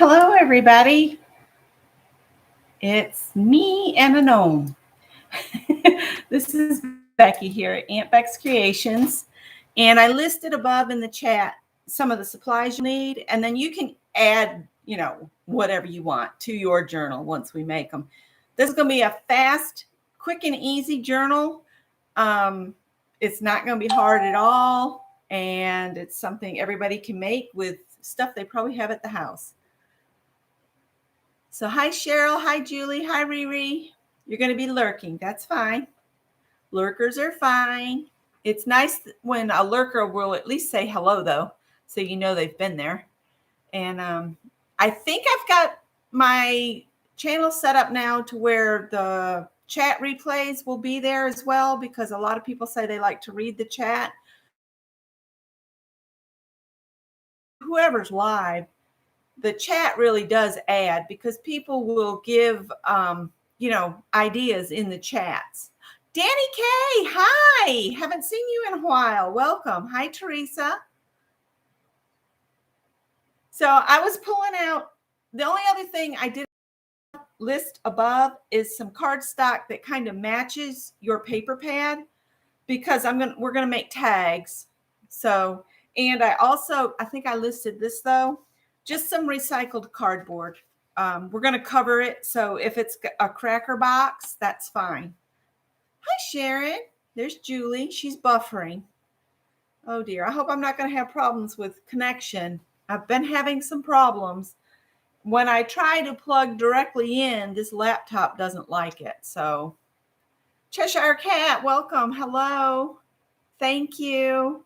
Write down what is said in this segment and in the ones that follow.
Hello, everybody. It's me and a gnome. This is Becky here at Aunt Beck's Creations. And I listed above in the chat some of the supplies you need. And then you can add, whatever you want to your journal once we make them. This is going to be a fast, quick, and easy journal. It's not going to be hard at all. And it's something everybody can make with stuff they probably have at the house. So hi, Cheryl. Hi, Julie. Hi, Riri. You're going to be lurking. That's fine. Lurkers are fine. It's nice when a lurker will at least say hello, though, so you know they've been there. And I think I've got my channel set up now to where the chat replays will be there as well, because a lot of people say they like to read the chat. Whoever's live, the chat really does add, because people will give, ideas in the chats. Danny K, hi. Haven't seen you in a while. Welcome. Hi, Teresa. So I was pulling out, the only other thing I did list above is some cardstock that kind of matches your paper pad, because we're going to make tags. So, and I think I listed this though. Just some recycled cardboard. We're going to cover it. So if it's a cracker box, that's fine. Hi, Sharon. There's Julie. She's buffering. Oh, dear. I hope I'm not going to have problems with connection. I've been having some problems. When I try to plug directly in, this laptop doesn't like it. So Cheshire Cat, welcome. Hello. Thank you.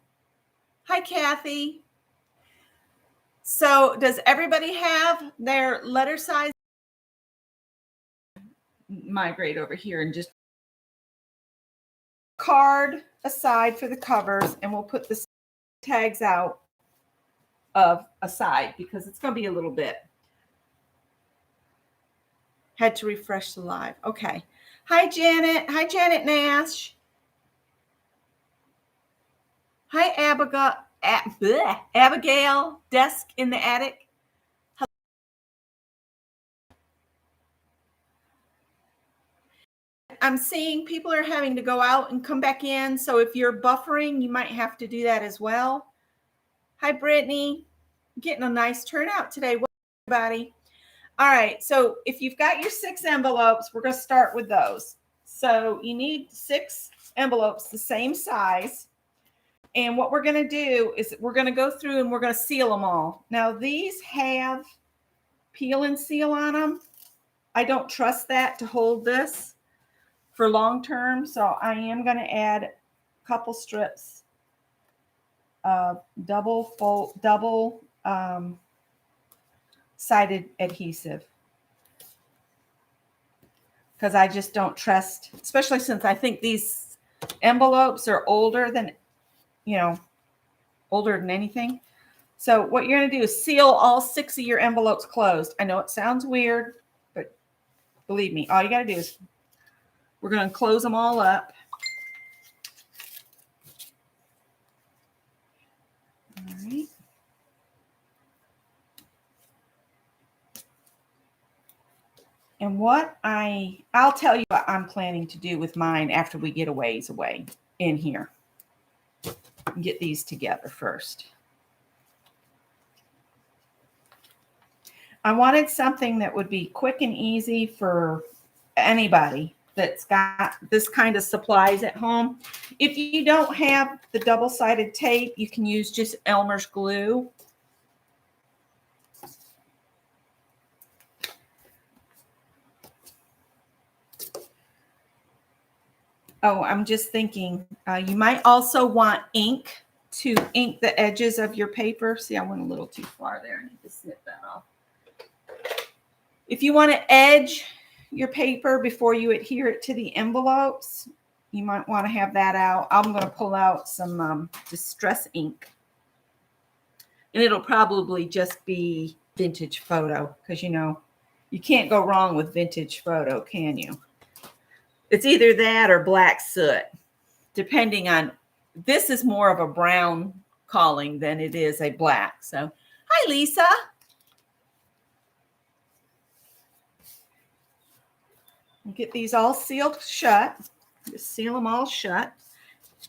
Hi, Kathy. So does everybody have their letter size? Migrate over here and just card aside for the covers, and we'll put the tags out of aside because it's going to be a little bit. Had to refresh the live. Okay. Hi, Janet. Hi, Janet Nash. Hi, Abigail. Desk in the attic. I'm seeing people are having to go out and come back in. So if you're buffering, you might have to do that as well. Hi, Brittany. Getting a nice turnout today. Welcome, everybody. All right. So if you've got your 6 envelopes, we're going to start with those. So you need 6 envelopes the same size. And what we're going to do is we're going to go through and we're going to seal them all. Now, these have peel and seal on them. I don't trust that to hold this for long term. So I am going to add a couple strips of double sided adhesive, because I just don't trust, especially since I think these envelopes are older than anything. So what you're going to do is seal all 6 of your envelopes closed. I know it sounds weird, but believe me, all you got to do is we're going to close them all up. All right. And I'll tell you what I'm planning to do with mine after we get a ways away in here. Get these together first. I wanted something that would be quick and easy for anybody that's got this kind of supplies at home. If you don't have the double-sided tape, you can use just Elmer's glue. Oh, I'm just thinking, you might also want ink to ink the edges of your paper. See, I went a little too far there. I need to snip that off. If you want to edge your paper before you adhere it to the envelopes, you might want to have that out. I'm going to pull out some distress ink. And it'll probably just be vintage photo, because, you can't go wrong with vintage photo, can you? It's either that or black soot, depending on, this is more of a brown calling than it is a black. So, hi, Lisa. Get these all sealed shut. Just seal them all shut.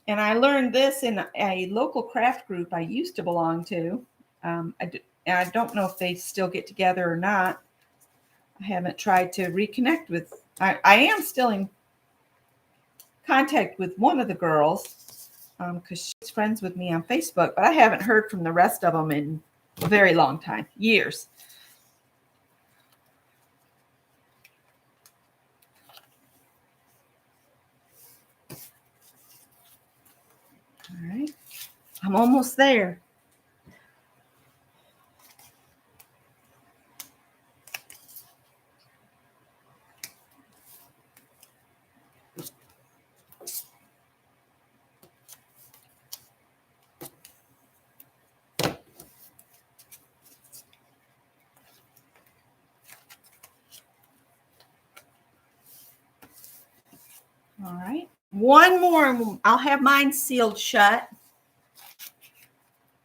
And I learned this in a local craft group I used to belong to. I don't know if they still get together or not. I haven't tried to reconnect with. I am still in contact with one of the girls because she's friends with me on Facebook, but I haven't heard from the rest of them in a very long time, years. All right, I'm almost there. All right, one more. I'll have mine sealed shut.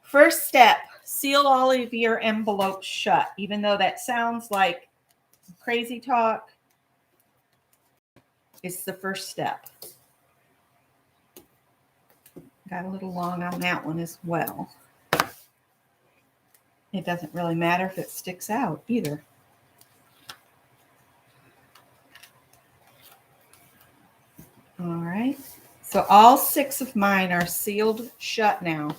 First step, seal all of your envelopes shut, even though that sounds like crazy talk. It's the first step. Got a little long on that one as well. It doesn't really matter if it sticks out either. All right. So all 6 of mine are sealed shut now.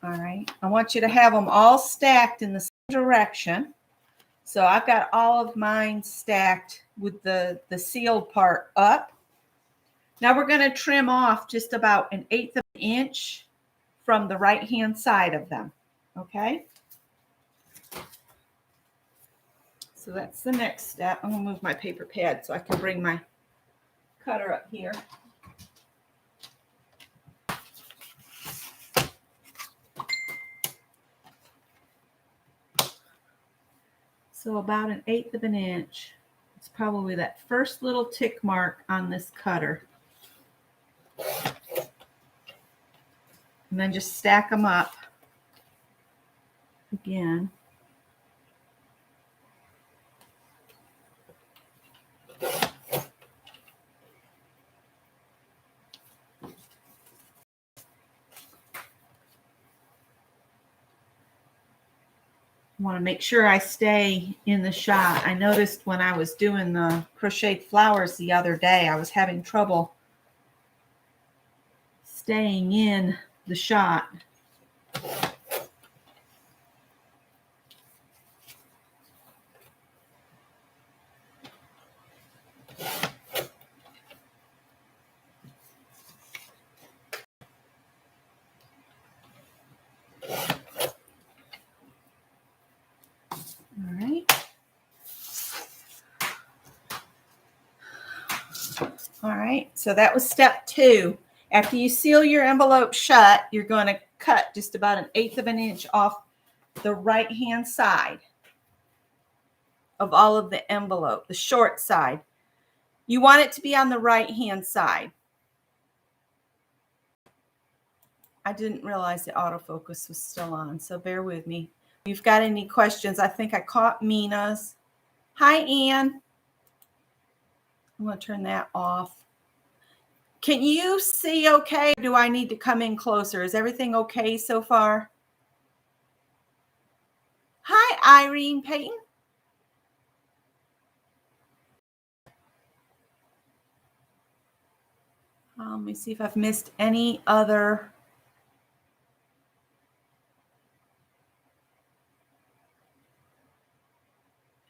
All right. I want you to have them all stacked in the same direction. So I've got all of mine stacked with the sealed part up. Now we're going to trim off just about 1/8 of an inch from the right-hand side of them. Okay. So that's the next step. I'm going to move my paper pad so I can bring my cutter up here. So about 1/8 of an inch. It's probably that first little tick mark on this cutter. And then just stack them up again. I want to make sure I stay in the shot. I noticed when I was doing the crocheted flowers the other day, I was having trouble staying in the shot. All right. All right. So that was step 2. After you seal your envelope shut, you're going to cut just about 1/8 of an inch off the right-hand side of all of the envelope, the short side. You want it to be on the right-hand side. I didn't realize the autofocus was still on, so bear with me. If you've got any questions, I think I caught Mina's. Hi, Ann. I'm going to turn that off. Can you see okay? Do I need to come in closer? Is everything okay so far? Hi, Irene Payton. Let me see if I've missed any other.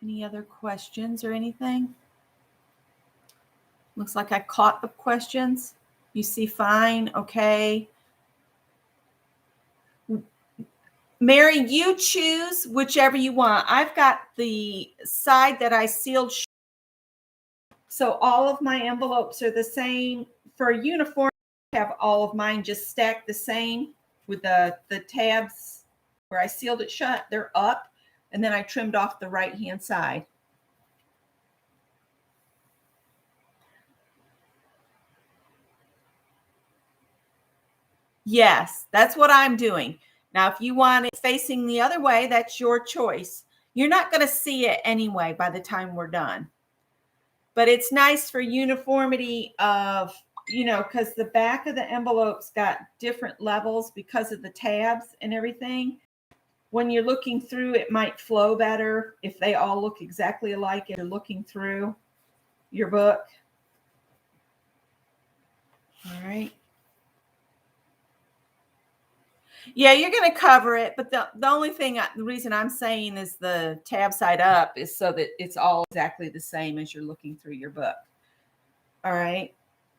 Any other questions or anything? Looks like I caught the questions. You see fine, okay. Mary, you choose whichever you want. I've got the side that I sealed. So all of my envelopes are the same. For uniform, I have all of mine just stacked the same with the tabs where I sealed it shut. They're up. And then I trimmed off the right-hand side. Yes, that's what I'm doing. Now, if you want it facing the other way, that's your choice. You're not going to see it anyway by the time we're done. but it's nice for uniformity of, you know, because the back of the envelope's got different levels because of the tabs and everything. When you're looking through, it might flow better if they all look exactly alike and you're looking through your book. All right. Yeah, you're going to cover it, but the only thing, the reason I'm saying is the tab side up is so that it's all exactly the same as you're looking through your book. All right.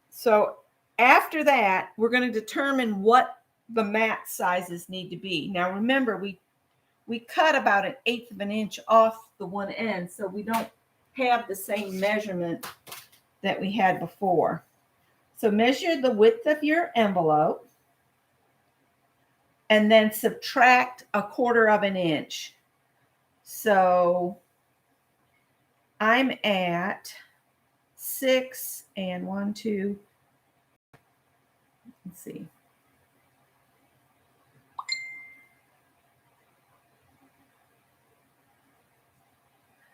So after that, we're going to determine what the mat sizes need to be. Now, remember, we cut about 1/8 of an inch off the one end, so we don't have the same measurement that we had before. So measure the width of your envelope and then subtract 1/4 of an inch. So I'm at 6 and 1, 2. Let's see.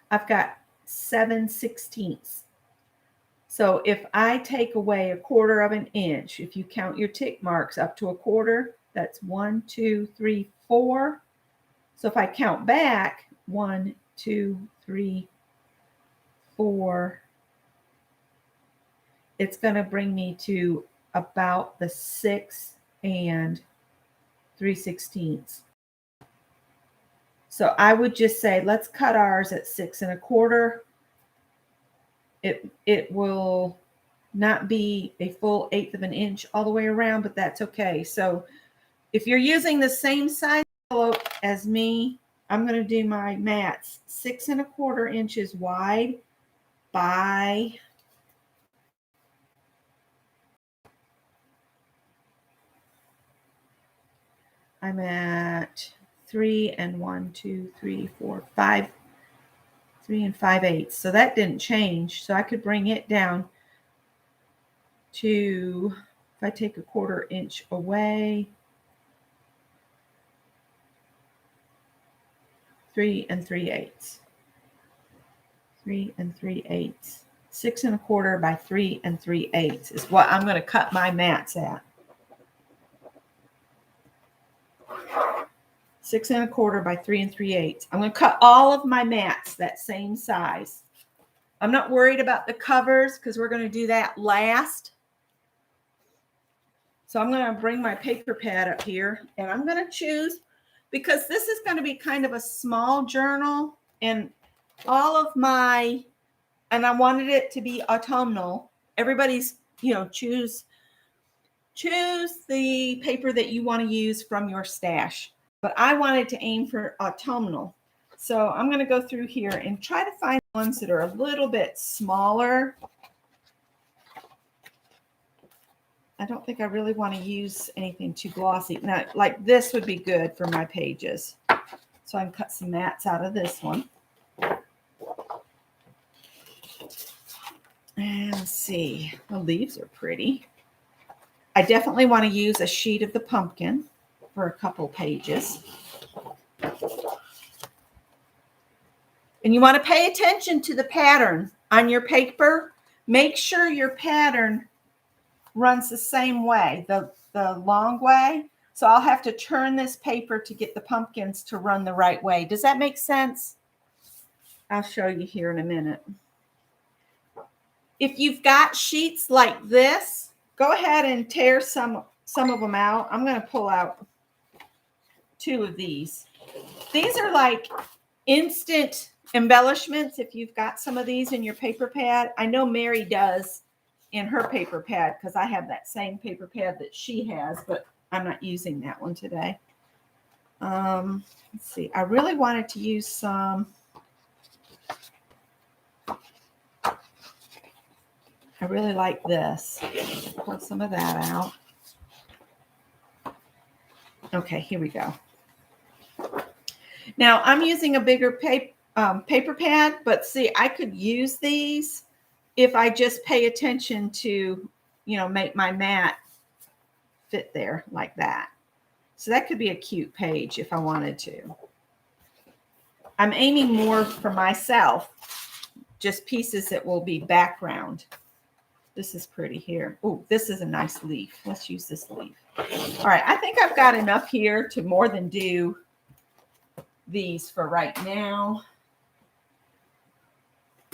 I've got 7/16. So if I take away 1/4 of an inch, if you count your tick marks up to 1/4, that's 1, 2, 3, 4. So if I count back 1, 2, 3, 4, it's going to bring me to about the 6 and 3/16. So I would just say, let's cut ours at 6 1/4. It will not be a full 1/8 of an inch all the way around, but that's okay. So if you're using the same size envelope as me, I'm going to do my mats 6 1/4 inches wide by I'm at 3 and 1, 2, 3, 4, 5, 3 and 5/8. So that didn't change. So I could bring it down to, if I take 1/4 inch away, 3 and 3/8. 3 and 3/8. 6 1/4 by 3 and 3/8 is what I'm going to cut my mats at. 6 1/4 by 3 and 3/8. I'm going to cut all of my mats that same size. I'm not worried about the covers because we're going to do that last. So I'm going to bring my paper pad up here and I'm going to choose, because this is going to be kind of a small journal, and all of my, and I wanted it to be autumnal. Everybody's, you know, choose the paper that you want to use from your stash. But I wanted to aim for autumnal. So I'm going to go through here and try to find ones that are a little bit smaller. I don't think I really want to use anything too glossy. Now, like this would be good for my pages. So I can cut some mats out of this one. And let's see. The leaves are pretty. I definitely want to use a sheet of the pumpkin for a couple pages. And you want to pay attention to the pattern on your paper. Make sure your pattern runs the same way, the long way. So I'll have to turn this paper to get the pumpkins to run the right way. Does that make sense? I'll show you here in a minute. If you've got sheets like this, go ahead and tear some of them out. I'm going to pull out 2 of these. These are like instant embellishments. If you've got some of these in your paper pad, I know Mary does in her paper pad because I have that same paper pad that she has, but I'm not using that one today. Let's see. I really wanted to use some. I really like this. Pull some of that out. Okay, here we go. Now I'm using a bigger paper pad, but see, I could use these if I just pay attention to, you know, make my mat fit there like that. So that could be a cute page if I wanted to. I'm aiming more for myself just pieces that will be background. This is pretty here. Oh, this is a nice leaf. Let's use this leaf. All right, I think I've got enough here to more than do these for right now.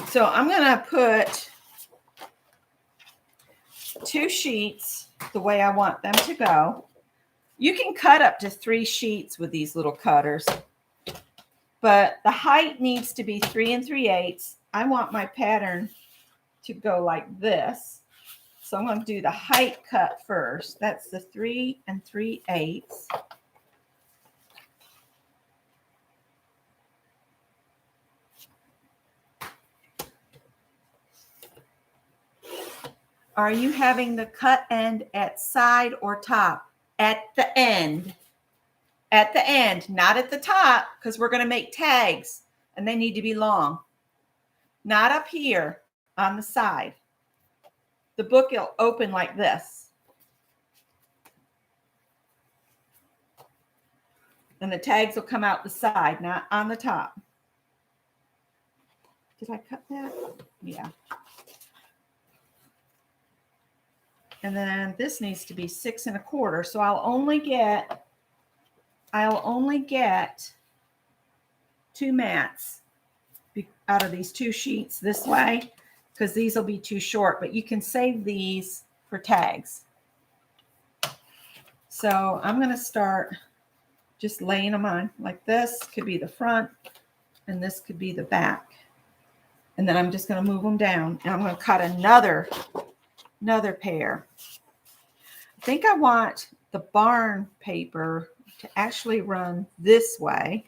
So I'm going to put 2 sheets the way I want them to go. You can cut up to 3 sheets with these little cutters, but the height needs to be 3 3/8. I want my pattern to go like this. So I'm going to do the height cut first. That's the 3 3/8. Are you having the cut end at side or top? At the end. At the end, not at the top, because we're going to make tags and they need to be long. Not up here on the side. The book will open like this. And the tags will come out the side, not on the top. Did I cut that? Yeah. And then this needs to be 6 1/4. So I'll only get 2 mats out of these 2 sheets this way, because these will be too short, but you can save these for tags. So I'm going to start just laying them on like this. Could be the front and this could be the back. And then I'm just going to move them down and I'm going to cut another pair. I think I want the barn paper to actually run this way,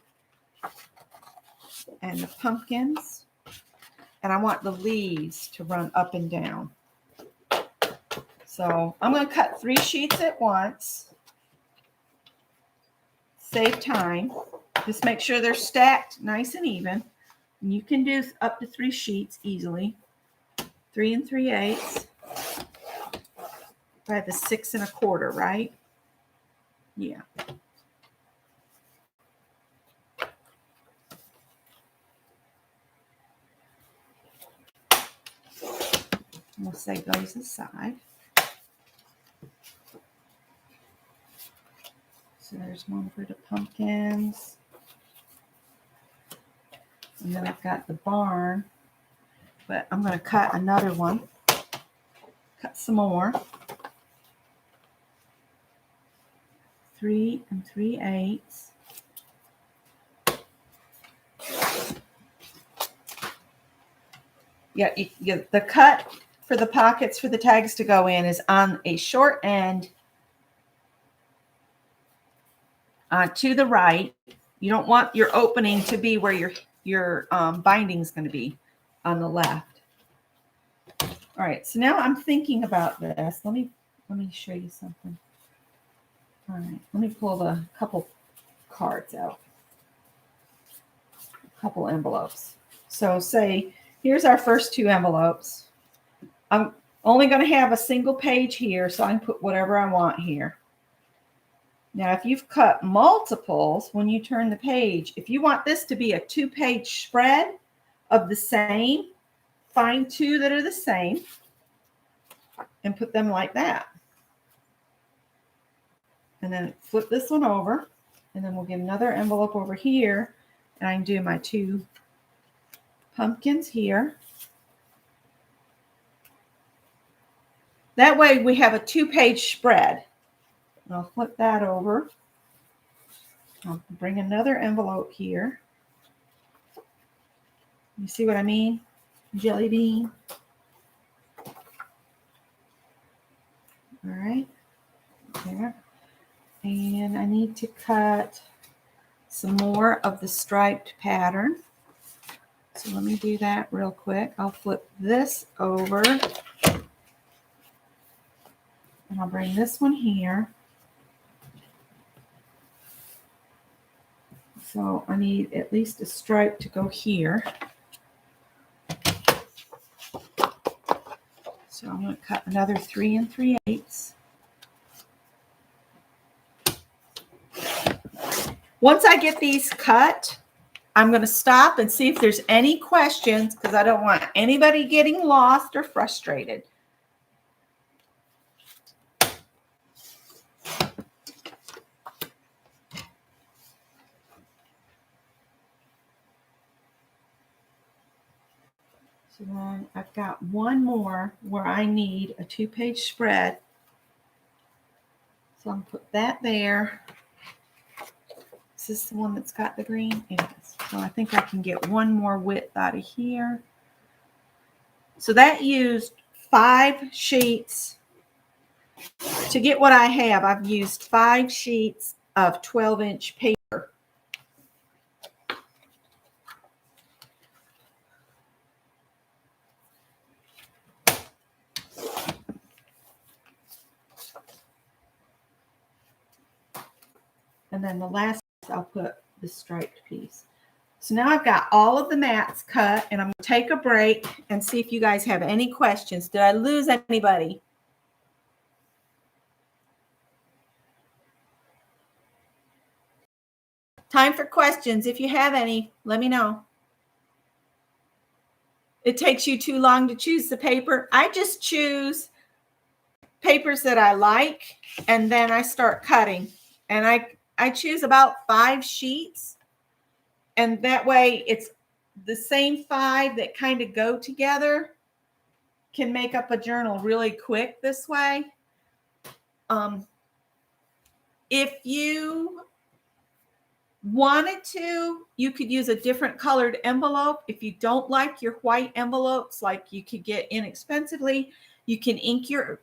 and the pumpkins, and I want the leaves to run up and down. So I'm going to cut 3 sheets at once. Save time. Just make sure they're stacked nice and even. And you can do up to 3 sheets easily. 3 3/8 by the 6 1/4, right? Yeah. We'll save those aside. So there's one for the pumpkins. And then I've got the barn. But I'm going to cut another one. Cut some more. 3 3/8. Yeah, the cut for the pockets for the tags to go in is on a short end to the right. You don't want your opening to be where your binding is going to be on the left. All right, so now I'm thinking about this. Let me show you something. All right, let me pull the couple cards out, a couple envelopes. So say here's our first 2 envelopes. I'm only going to have a single page here, so I can put whatever I want here. Now, if you've cut multiples, when you turn the page, if you want this to be a 2-page spread of the same, find 2 that are the same and put them like that. And then flip this one over, and then we'll get another envelope over here, and I can do my 2 pumpkins here. That way we have a 2-page spread. I'll flip that over. I'll bring another envelope here. You see what I mean? Jelly bean. All right. There. And I need to cut some more of the striped pattern. So let me do that real quick. I'll flip this over. And I'll bring this one here. So I need at least a stripe to go here. So I'm going to cut another 3 3/8. Once I get these cut, I'm going to stop and see if there's any questions because I don't want anybody getting lost or frustrated. So then I've got one more where I need a 2-page spread. So I'm going to put that there. Is this the one that's got the green? It is. So I think I can get one more width out of here. So that used 5 sheets. To get what I have, I've used 5 sheets of 12-inch paper. And then the last I'll put the striped piece. So now I've got all of the mats cut, and I'm going to take a break and see if you guys have any questions. Did I lose anybody? Time for questions. If you have any, let me know. It takes you too long to choose the paper. I just choose papers that I like, and then I start cutting. And I choose about 5 sheets, and that way it's the same 5 that kind of go together. Can make up a journal really quick this way. If you wanted to, you could use a different colored envelope. If you don't like your white envelopes, like you could get inexpensively, you can ink your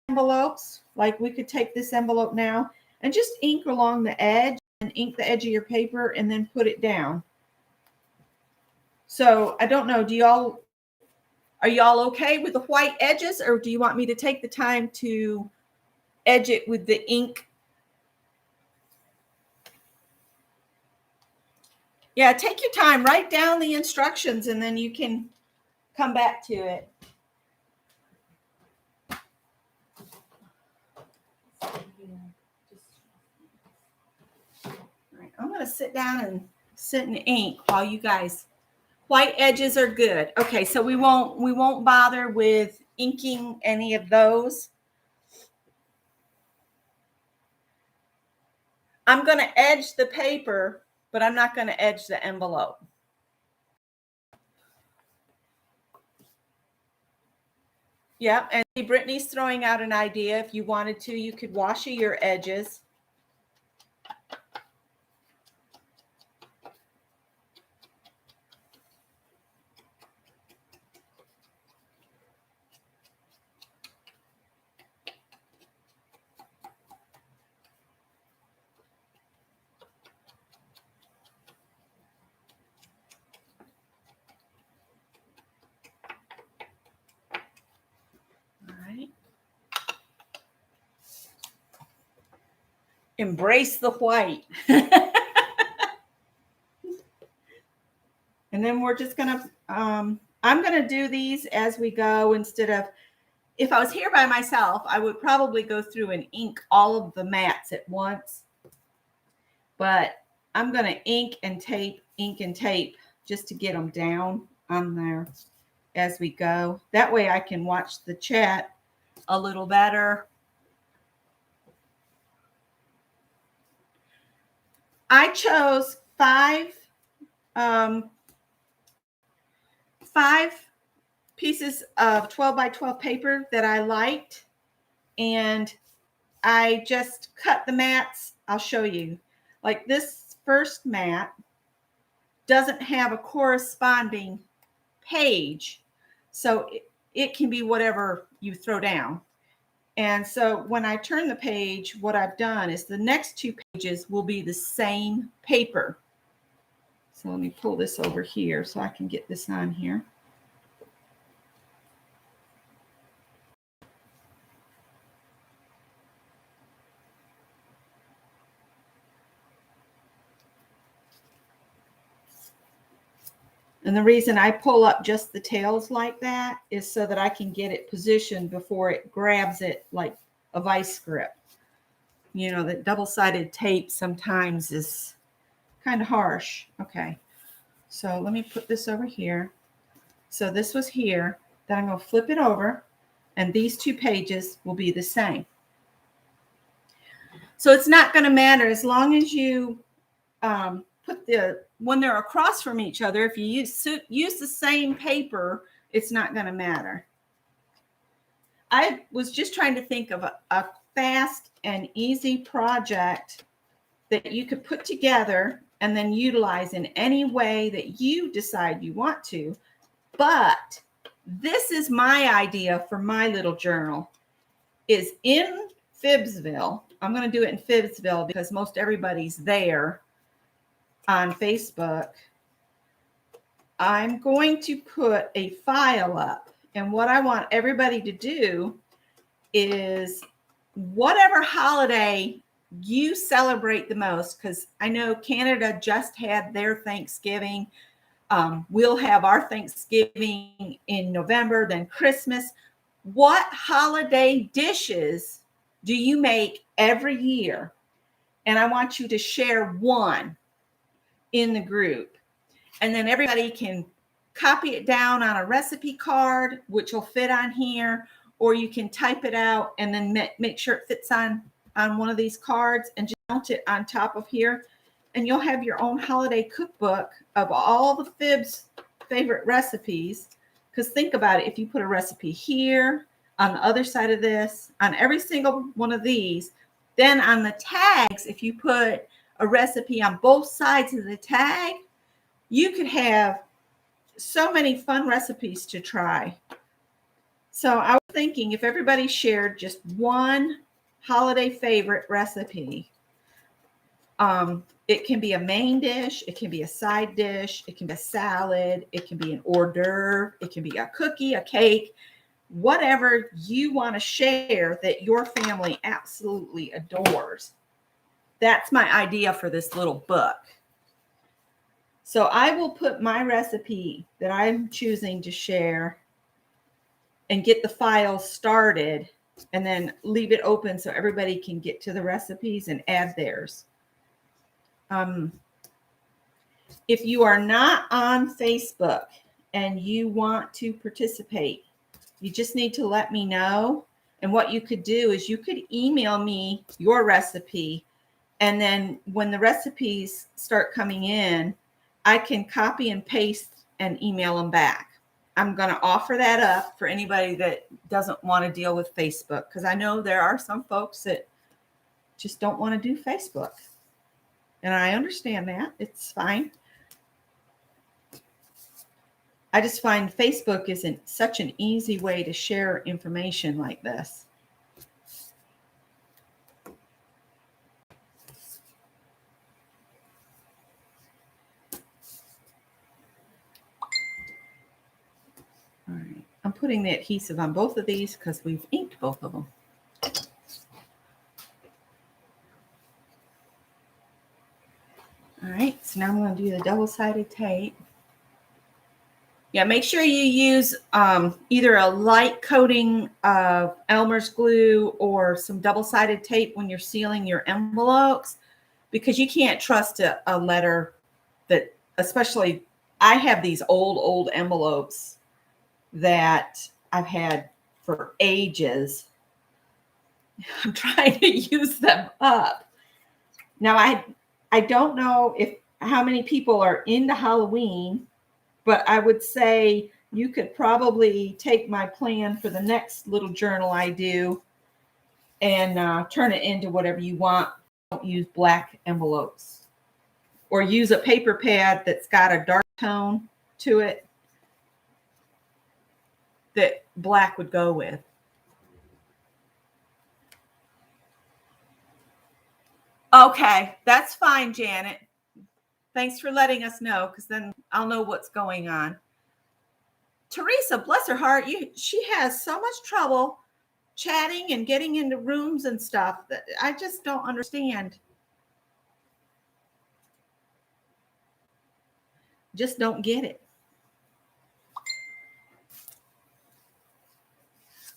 envelopes. Like we could take this envelope now and just ink along the edge and ink the edge of your paper and then put it down. So I don't know, are y'all okay with the white edges, or do you want me to take the time to edge it with the ink? Yeah, take your time, write down the instructions, and then you can come back to it. All right, I'm going to sit down and sit and ink while you guys. White edges are good. Okay, so we won't bother with inking any of those. I'm going to edge the paper, but I'm not going to edge the envelope. Yeah, and Brittany's throwing out an idea. If you wanted to, you could washi your edges. Embrace the white. And then we're just going to, I'm going to do these as we go instead of, if I was here by myself, I would probably go through and ink all of the mats at once. But I'm going to ink and tape just to get them down on there as we go. That way I can watch the chat a little better. I chose 5 pieces of 12 by 12 paper that I liked, and I just cut the mats. I'll show you. Like this first mat doesn't have a corresponding page, so it can be whatever you throw down. And so when I turn the page, what I've done is the next 2 pages will be the same paper. So let me pull this over here so I can get this on here. And the reason I pull up just the tails like that is so that I can get it positioned before it grabs it like a vice grip. You know, that double-sided tape sometimes is kind of harsh. Okay. So let me put this over here. So this was here. Then I'm going to flip it over, and these 2 pages will be the same. So it's not going to matter as long as you put when they're across from each other. If you use the same paper, it's not going to matter. I was just trying to think of a fast and easy project that you could put together and then utilize in any way that you decide you want to. But this is my idea for my little journal, is in Phibbsville. I'm going to do it in Phibbsville because most everybody's there on Facebook. I'm going to put a file up, and what I want everybody to do is whatever holiday you celebrate the most, because I know Canada just had their Thanksgiving. We'll have our Thanksgiving in November, then Christmas. What holiday dishes do you make every year? And I want you to share one in the group. And then everybody can copy it down on a recipe card, which will fit on here, or you can type it out and then make sure it fits on one of these cards and just mount it on top of here. And you'll have your own holiday cookbook of all the Phibbs favorite recipes. Because think about it, if you put a recipe here, on the other side of this, on every single one of these, then on the tags, if you put a recipe on both sides of the tag, you could have so many fun recipes to try. So I was thinking if everybody shared just one holiday favorite recipe, it can be a main dish, it can be a side dish, it can be a salad, it can be an hors d'oeuvre, it can be a cookie, a cake, whatever you want to share that your family absolutely adores. That's my idea for this little book. So I will put my recipe that I'm choosing to share and get the file started and then leave it open so everybody can get to the recipes and add theirs. If you are not on Facebook and you want to participate, you just need to let me know. And what you could do is you could email me your recipe. And then when the recipes start coming in, I can copy and paste and email them back. I'm going to offer that up for anybody that doesn't want to deal with Facebook, because I know there are some folks that just don't want to do Facebook. And I understand that. It's fine. I just find Facebook isn't such an easy way to share information like this. All right. I'm putting the adhesive on both of these because we've inked both of them. All right. So now I'm going to do the double-sided tape. Yeah, make sure you use either a light coating of Elmer's glue or some double-sided tape when you're sealing your envelopes, because you can't trust a letter that, especially, I have these old envelopes that I've had for ages. I'm trying to use them up. Now, I don't know how many people are into Halloween, but I would say you could probably take my plan for the next little journal I do and turn it into whatever you want. Don't use black envelopes, or use a paper pad that's got a dark tone to it that black would go with. Okay, that's fine, Janet. Thanks for letting us know, because then I'll know what's going on. Teresa, bless her heart, she has so much trouble chatting and getting into rooms and stuff that I just don't understand. Just don't get it.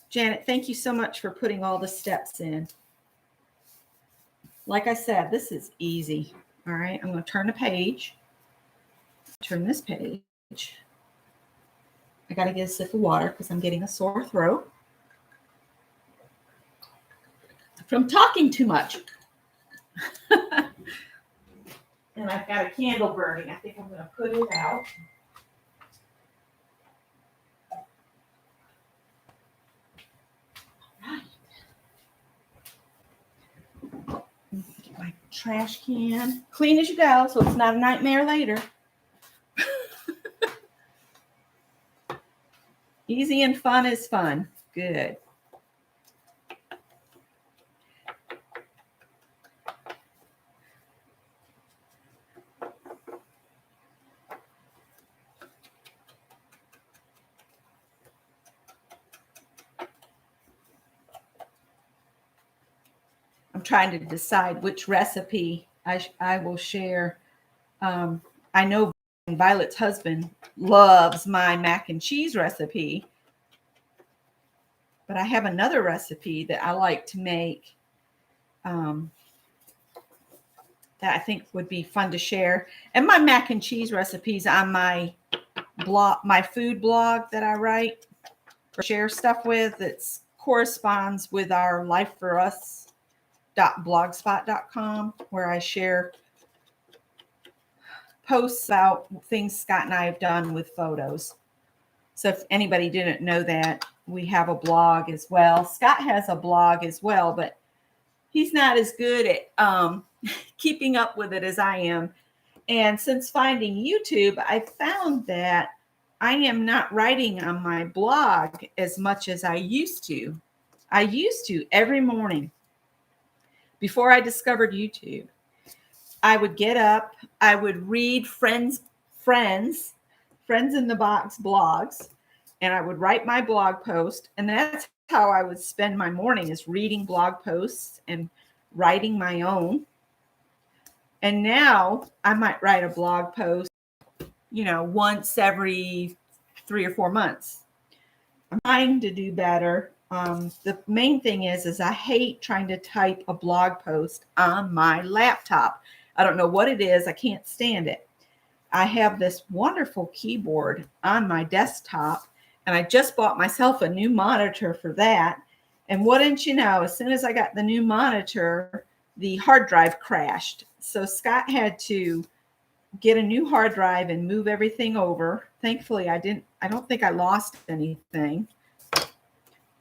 Janet, thank you so much for putting all the steps in. Like I said, this is easy. All right, I'm going to turn the page. turn this page. I got to get a sip of water because I'm getting a sore throat from talking too much. And I've got a candle burning. I think I'm going to put it out. All right. Get my trash can. Clean as you go, so it's not a nightmare later. Easy and fun is fun. Good. I'm trying to decide which recipe I will share. I know Violet's husband loves my mac and cheese recipe, but I have another recipe that I like to make that I think would be fun to share. And my mac and cheese recipes on my blog, my food blog that I write or share stuff with, that corresponds with our Life for Us.blogspot.com, where I share posts about things Scott and I have done with photos. So if anybody didn't know that, we have a blog as well. Scott has a blog as well, but he's not as good at keeping up with it as I am. And since finding YouTube, I found that I am not writing on my blog as much as I used to. I used to every morning before I discovered YouTube. I would get up, I would read friends in the box blogs, and I would write my blog post. And that's how I would spend my morning, is reading blog posts and writing my own. And now I might write a blog post, once every 3 or 4 months. I'm trying to do better. The main thing is I hate trying to type a blog post on my laptop. I don't know what it is. I can't stand it. I have this wonderful keyboard on my desktop, and I just bought myself a new monitor for that. And wouldn't you know, as soon as I got the new monitor, the hard drive crashed. So Scott had to get a new hard drive and move everything over. Thankfully, I don't think I lost anything. All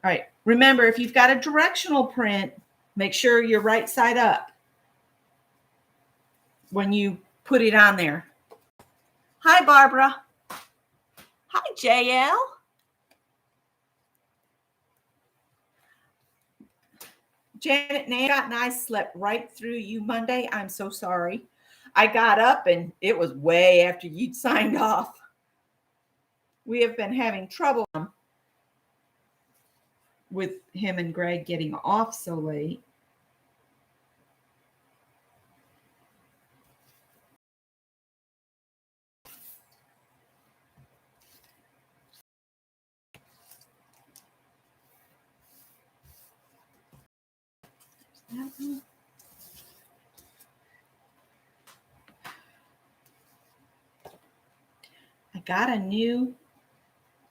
right. Remember, if you've got a directional print, make sure you're right side up when you put it on there. Hi, Barbara. Hi, JL. Janet, Nat, and I slept right through you Monday. I'm so sorry. I got up and it was way after you'd signed off. We have been having trouble with him and Greg getting off so late. I got a new,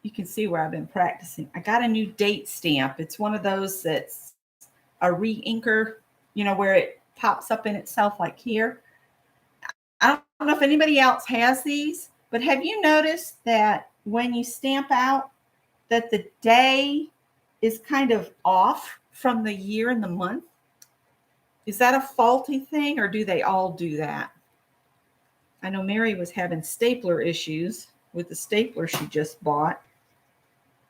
you can see where I've been practicing. I got a new date stamp. It's one of those that's a re-inker, where it pops up in itself like here. I don't know if anybody else has these, but have you noticed that when you stamp out that the day is kind of off from the year and the month? Is that a faulty thing, or do they all do that? I know Mary was having stapler issues with the stapler she just bought.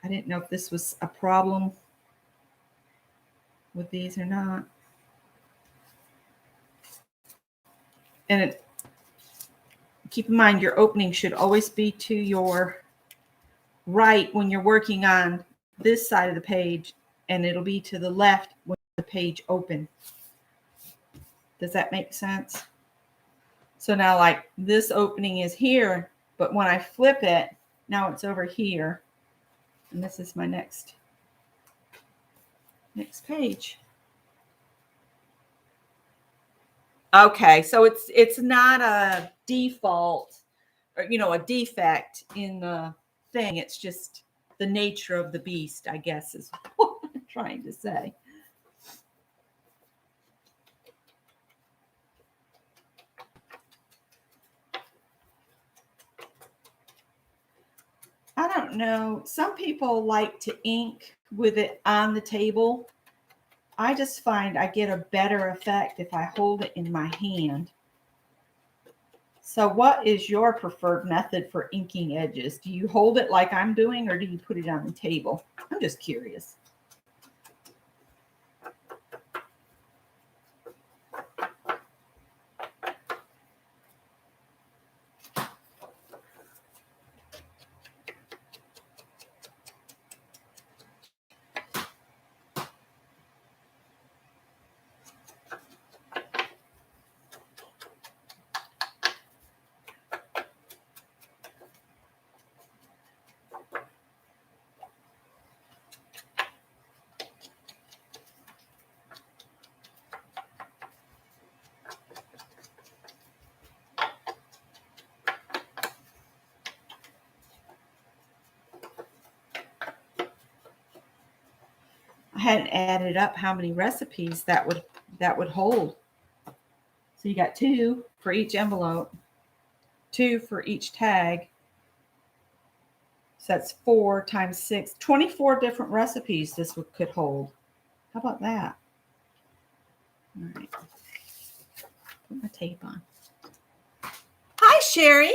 I didn't know if this was a problem with these or not. And keep in mind, your opening should always be to your right when you're working on this side of the page, and it'll be to the left when the page open. Does that make sense? So now, like, this opening is here, but when I flip it, now it's over here. And this is my next page. Okay, so it's not a default a defect in the thing. It's just the nature of the beast, I guess, is what I'm trying to say. I don't know. Some people like to ink with it on the table. I just find I get a better effect if I hold it in my hand. So what is your preferred method for inking edges? Do you hold it like I'm doing, or do you put it on the table? I'm just curious. I hadn't added up how many recipes that would hold. So you got 2 for each envelope, 2 for each tag. So that's 4 times 6, 24 different recipes this could hold. How about that? All right. Put my tape on. Hi, Sherry.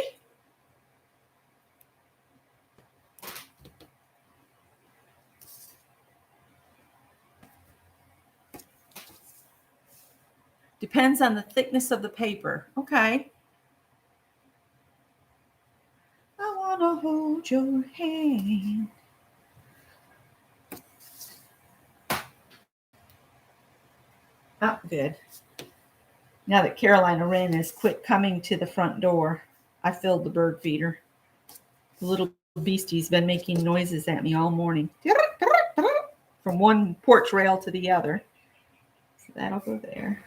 Depends on the thickness of the paper. Okay. I want to hold your hand. Oh, good. Now that Carolina Wren has quit coming to the front door, I filled the bird feeder. The little beastie's been making noises at me all morning. From one porch rail to the other. So that'll go there.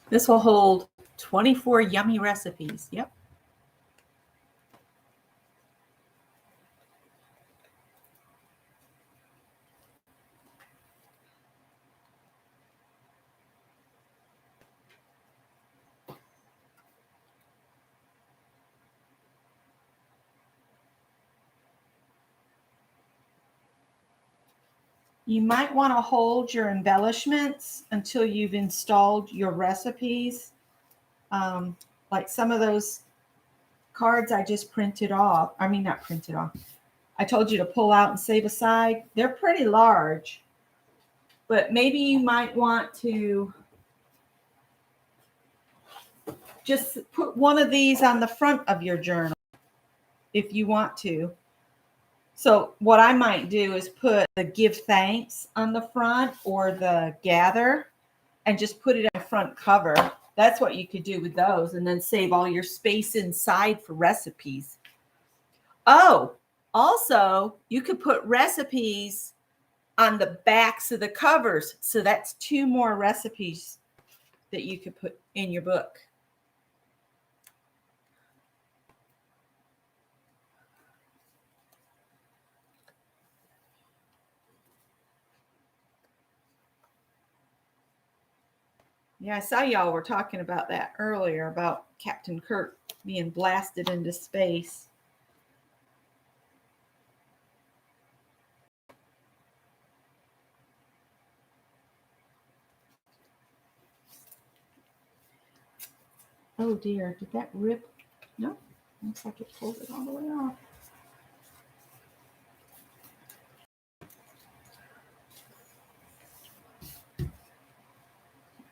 This will hold 24 yummy recipes. Yep. You might want to hold your embellishments until you've installed your recipes. Like some of those cards I just printed off. I mean, not printed off. I told you to pull out and save aside. They're pretty large, but maybe you might want to just put one of these on the front of your journal if you want to. So what I might do is put the give thanks on the front or the gather and just put it on the front cover. That's what you could do with those, and then save all your space inside for recipes. Oh, also you could put recipes on the backs of the covers. So that's 2 more recipes that you could put in your book. Yeah, I saw y'all were talking about that earlier, about Captain Kirk being blasted into space. Oh dear, did that rip? No, looks like it pulled it all the way off.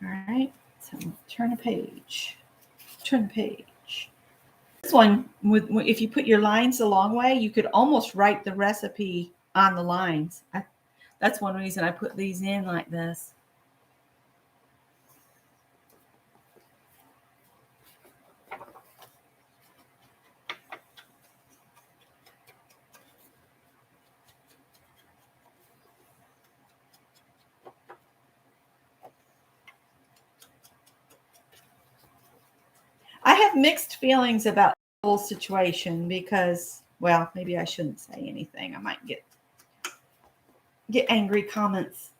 All right, so turn a page. Turn the page. This one, if you put your lines the long way, you could almost write the recipe on the lines. That's one reason I put these in like this. I have mixed feelings about the whole situation because, well, maybe I shouldn't say anything. I might get angry comments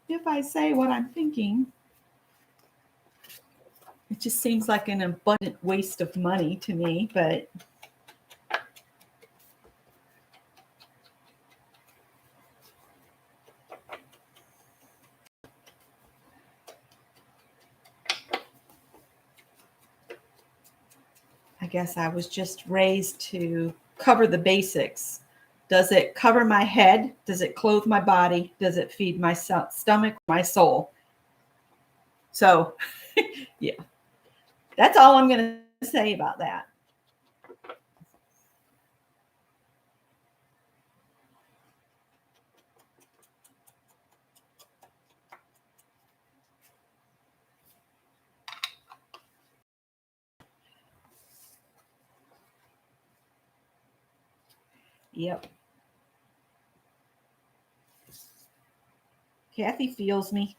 if I say what I'm thinking. It just seems like an abundant waste of money to me, but I guess I was just raised to cover the basics. Does it cover my head? Does it clothe my body? Does it feed my stomach, my soul? So, yeah, that's all I'm going to say about that. Yep. Kathy feels me.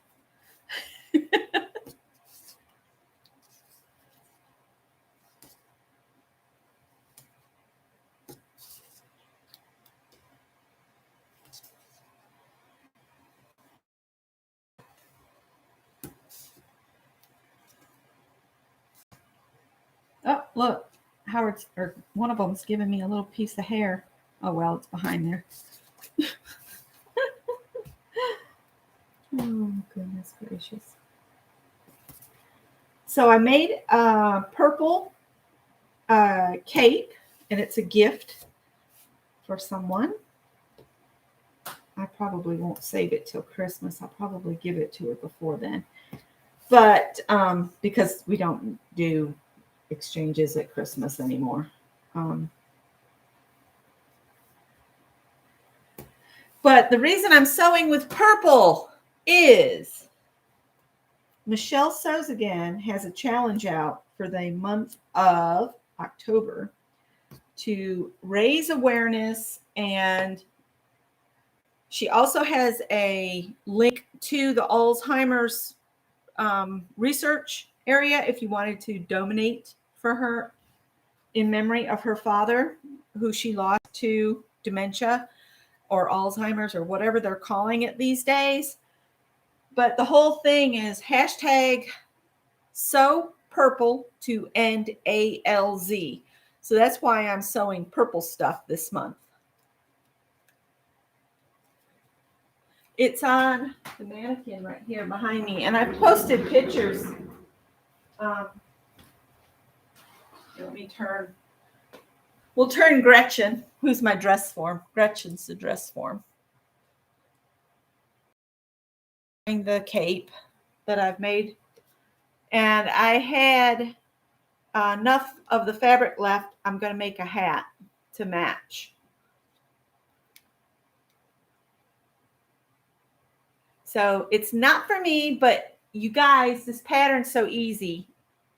Oh, look, Howard's, or one of them's giving me a little piece of hair. Oh, well, it's behind there. Oh, goodness gracious. So I made a purple cape, and it's a gift for someone. I probably won't save it till Christmas. I'll probably give it to her before then. But because we don't do exchanges at Christmas anymore. But the reason I'm sewing with purple is Michelle Sews Again has a challenge out for the month of October to raise awareness, and she also has a link to the Alzheimer's research area if you wanted to donate for her in memory of her father, who she lost to dementia or Alzheimer's or whatever they're calling it these days. But the whole thing is hashtag sew purple to end ALZ. So that's why I'm sewing purple stuff this month. It's on the mannequin right here behind me. And I've posted pictures. Let me turn. We'll turn Gretchen, who's my dress form. Gretchen's the dress form. The cape that I've made. And I had enough of the fabric left. I'm going to make a hat to match. So it's not for me, but you guys, this pattern's so easy.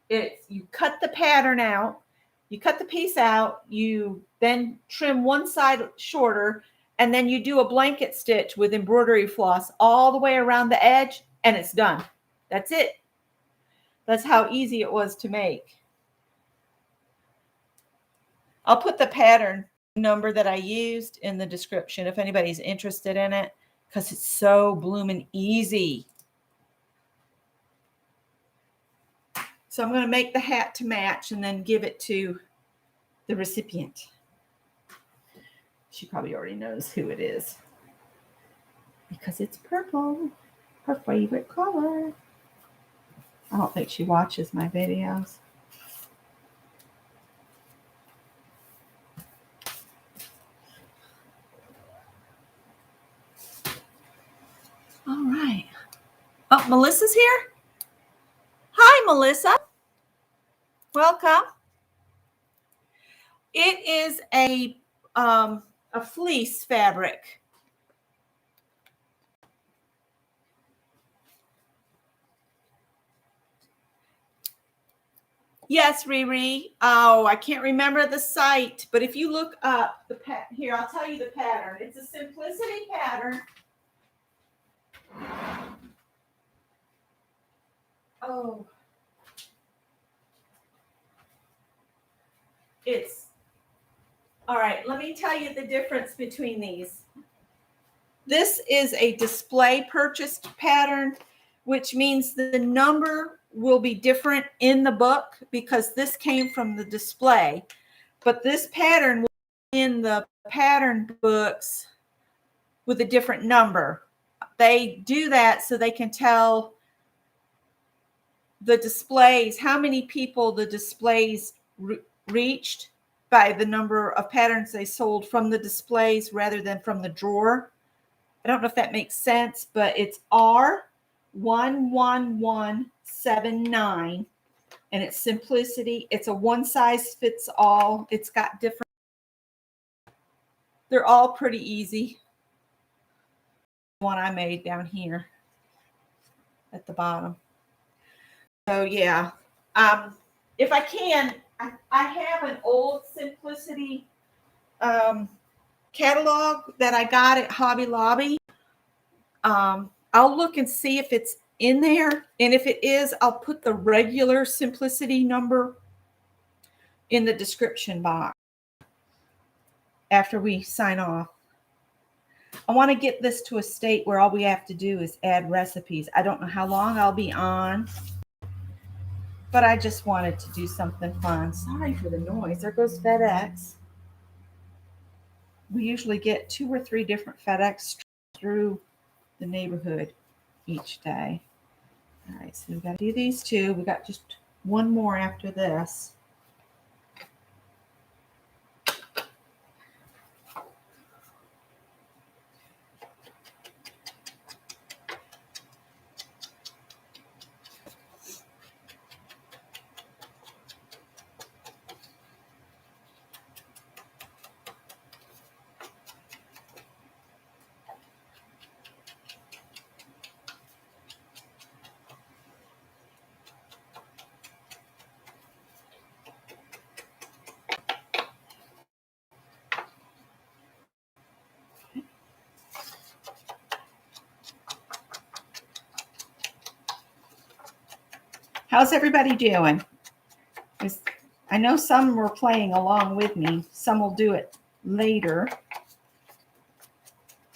You cut the pattern out, you cut the piece out, you then trim one side shorter, and then you do a blanket stitch with embroidery floss all the way around the edge, and it's done. That's it. That's how easy it was to make. I'll put the pattern number that I used in the description if anybody's interested in it, because it's so bloomin' easy. So I'm going to make the hat to match and then give it to the recipient. She probably already knows who it is because it's purple, her favorite color. I don't think she watches my videos. All right. Oh, Melissa's here? Hi, Melissa. Welcome. It is a fleece fabric. Yes, Riri. Oh, I can't remember the site, but if you look up here, I'll tell you the pattern. It's a simplicity pattern. Oh, it's all right. Let me tell you the difference between these. This is a display purchased pattern, which means the number will be different in the book because this came from the display. But this pattern will be in the pattern books with a different number. They do that so they can tell the displays, how many people the displays reached by the number of patterns they sold from the displays rather than from the drawer. I don't know if that makes sense, but it's R11179 and it's simplicity. It's a one size fits all. It's got different, they're all pretty easy. One I made down here at the bottom. So yeah, if I can, I have an old simplicity catalog that I got at Hobby Lobby. I'll look and see if it's in there. And if it is, I'll put the regular simplicity number in the description box after we sign off. I want to get this to a state where all we have to do is add recipes. I don't know how long I'll be on, but I just wanted to do something fun. Sorry for the noise. There goes FedEx. We usually get 2 or 3 different FedEx through the neighborhood each day. All right, so we got to do these 2. We got just one more after this. How's everybody doing? I know some were playing along with me. Some will do it later.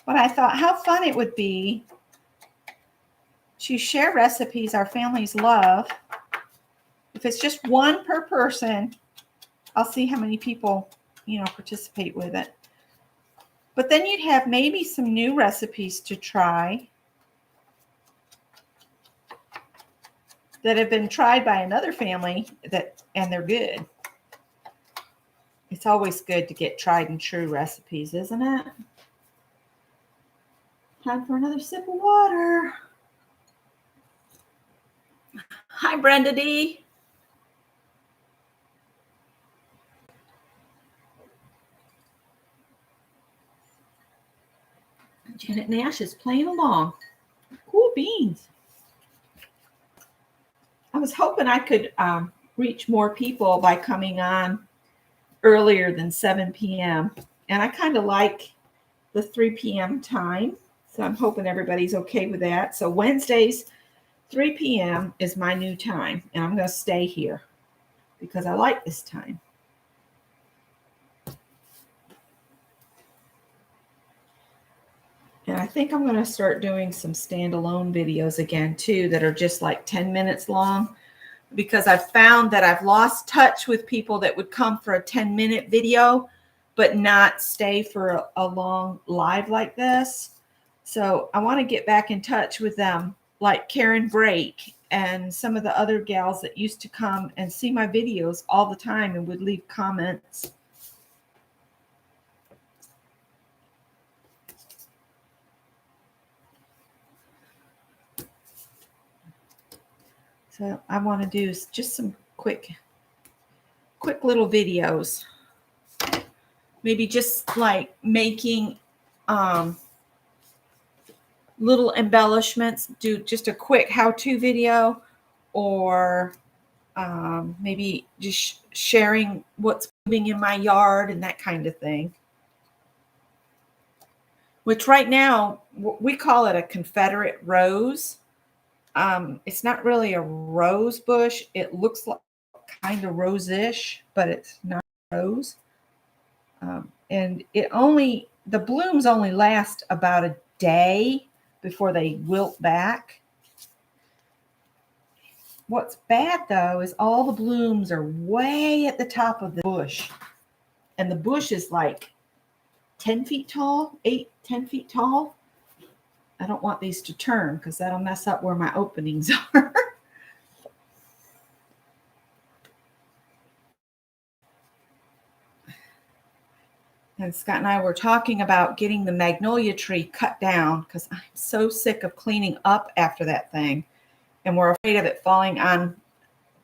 But I thought how fun it would be to share recipes our families love. If it's just one per person, I'll see how many people, participate with it. But then you'd have maybe some new recipes to try that have been tried by another family and they're good. It's always good to get tried and true recipes, isn't it? Time for another sip of water. Hi, Brenda D. Janet Nash is playing along. Cool beans. I was hoping I could reach more people by coming on earlier than 7 p.m. And I kind of like the 3 p.m. time. So I'm hoping everybody's okay with that. So Wednesdays, 3 p.m. is my new time. And I'm going to stay here because I like this time. And I think I'm going to start doing some standalone videos again, too, that are just like 10 minutes long. Because I've found that I've lost touch with people that would come for a 10-minute video, but not stay for a long live like this. So I want to get back in touch with them, like Karen Brake and some of the other gals that used to come and see my videos all the time and would leave comments. So I want to do just some quick quick little videos. Maybe just like making little embellishments, do just a quick how-to video, or maybe just sharing what's moving in my yard and that kind of thing. Which right now, we call it a Confederate Rose. It's not really a rose bush. It looks like kind of rose-ish, but it's not rose. And the blooms only last about a day before they wilt back. What's bad though is all the blooms are way at the top of the bush. And the bush is like 10 feet tall, 10 feet tall. I don't want these to turn because that'll mess up where my openings are. And Scott and I were talking about getting the magnolia tree cut down because I'm so sick of cleaning up after that thing. And we're afraid of it falling on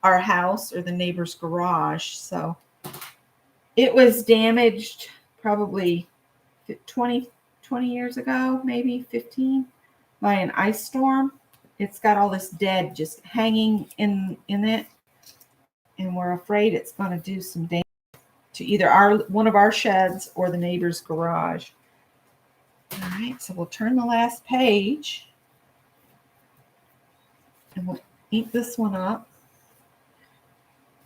our house or the neighbor's garage. So it was damaged probably 20 years ago, maybe 15, by an ice storm. It's got all this dead just hanging in it. And we're afraid it's going to do some damage to either one of our sheds or the neighbor's garage. All right, so we'll turn the last page. And we'll ink this one up.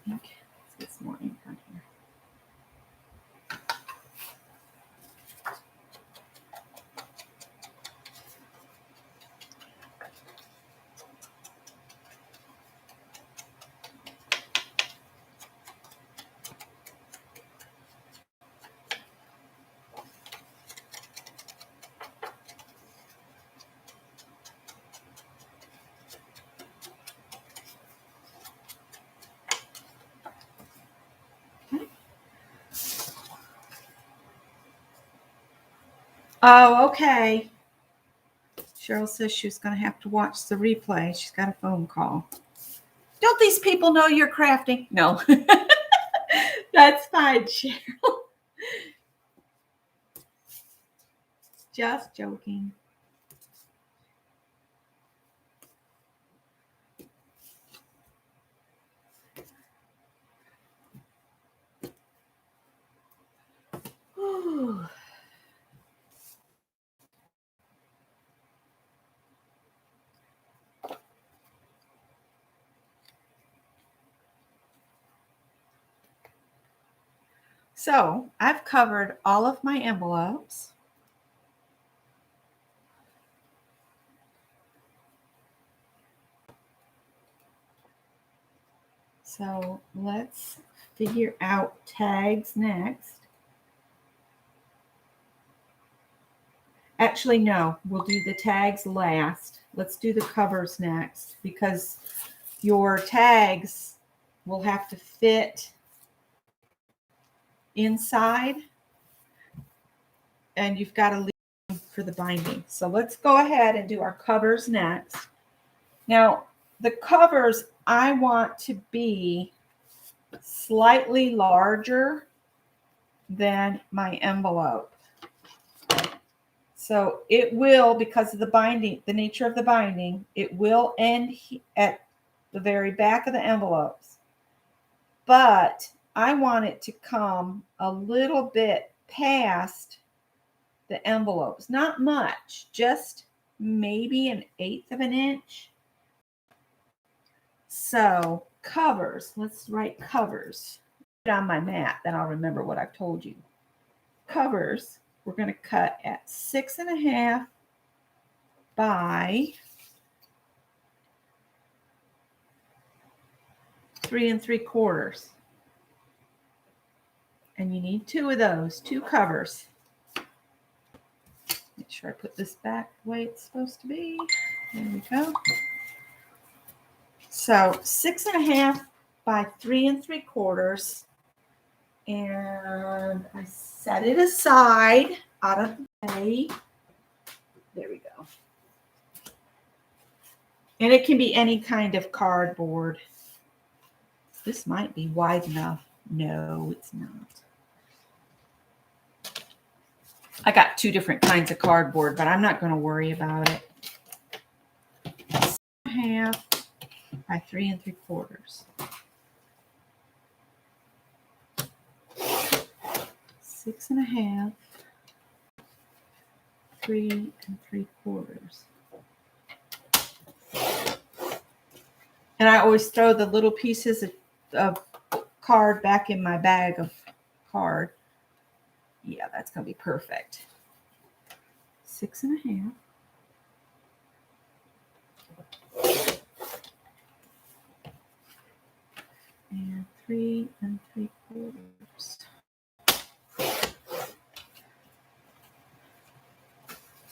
Okay, let's get some more ink on here. Oh, okay. Cheryl says she was going to have to watch the replay. She's got a phone call. Don't these people know you're crafting? No. That's fine, Cheryl. Just joking. Whew. So I've covered all of my envelopes. So let's figure out tags next. Actually, no, we'll do the tags last. Let's do the covers next because your tags will have to fit inside and you've got to leave them for the binding. So let's go ahead and do our covers next. Now, the covers I want to be slightly larger than my envelope. So it will, because of the binding, the nature of the binding, it will end at the very back of the envelopes. But I want it to come a little bit past the envelopes. Not much, just maybe 1/8 of an inch. So covers, let's write covers. Put it on my mat, then I'll remember what I've told you. Covers, we're going to cut at 6.5 by 3 3/4. And you need 2 of those, 2 covers. Make sure I put this back the way it's supposed to be. There we go. So 6.5 by 3 3/4. And I set it aside out of the way. There we go. And it can be any kind of cardboard. This might be wide enough. No, it's not. I got 2 different kinds of cardboard, but I'm not going to worry about it. 6.5 by 3 3/4. 6.5, 3 3/4. And I always throw the little pieces of card back in my bag of card. Yeah, that's going to be perfect. 6.5. And 3 3/4.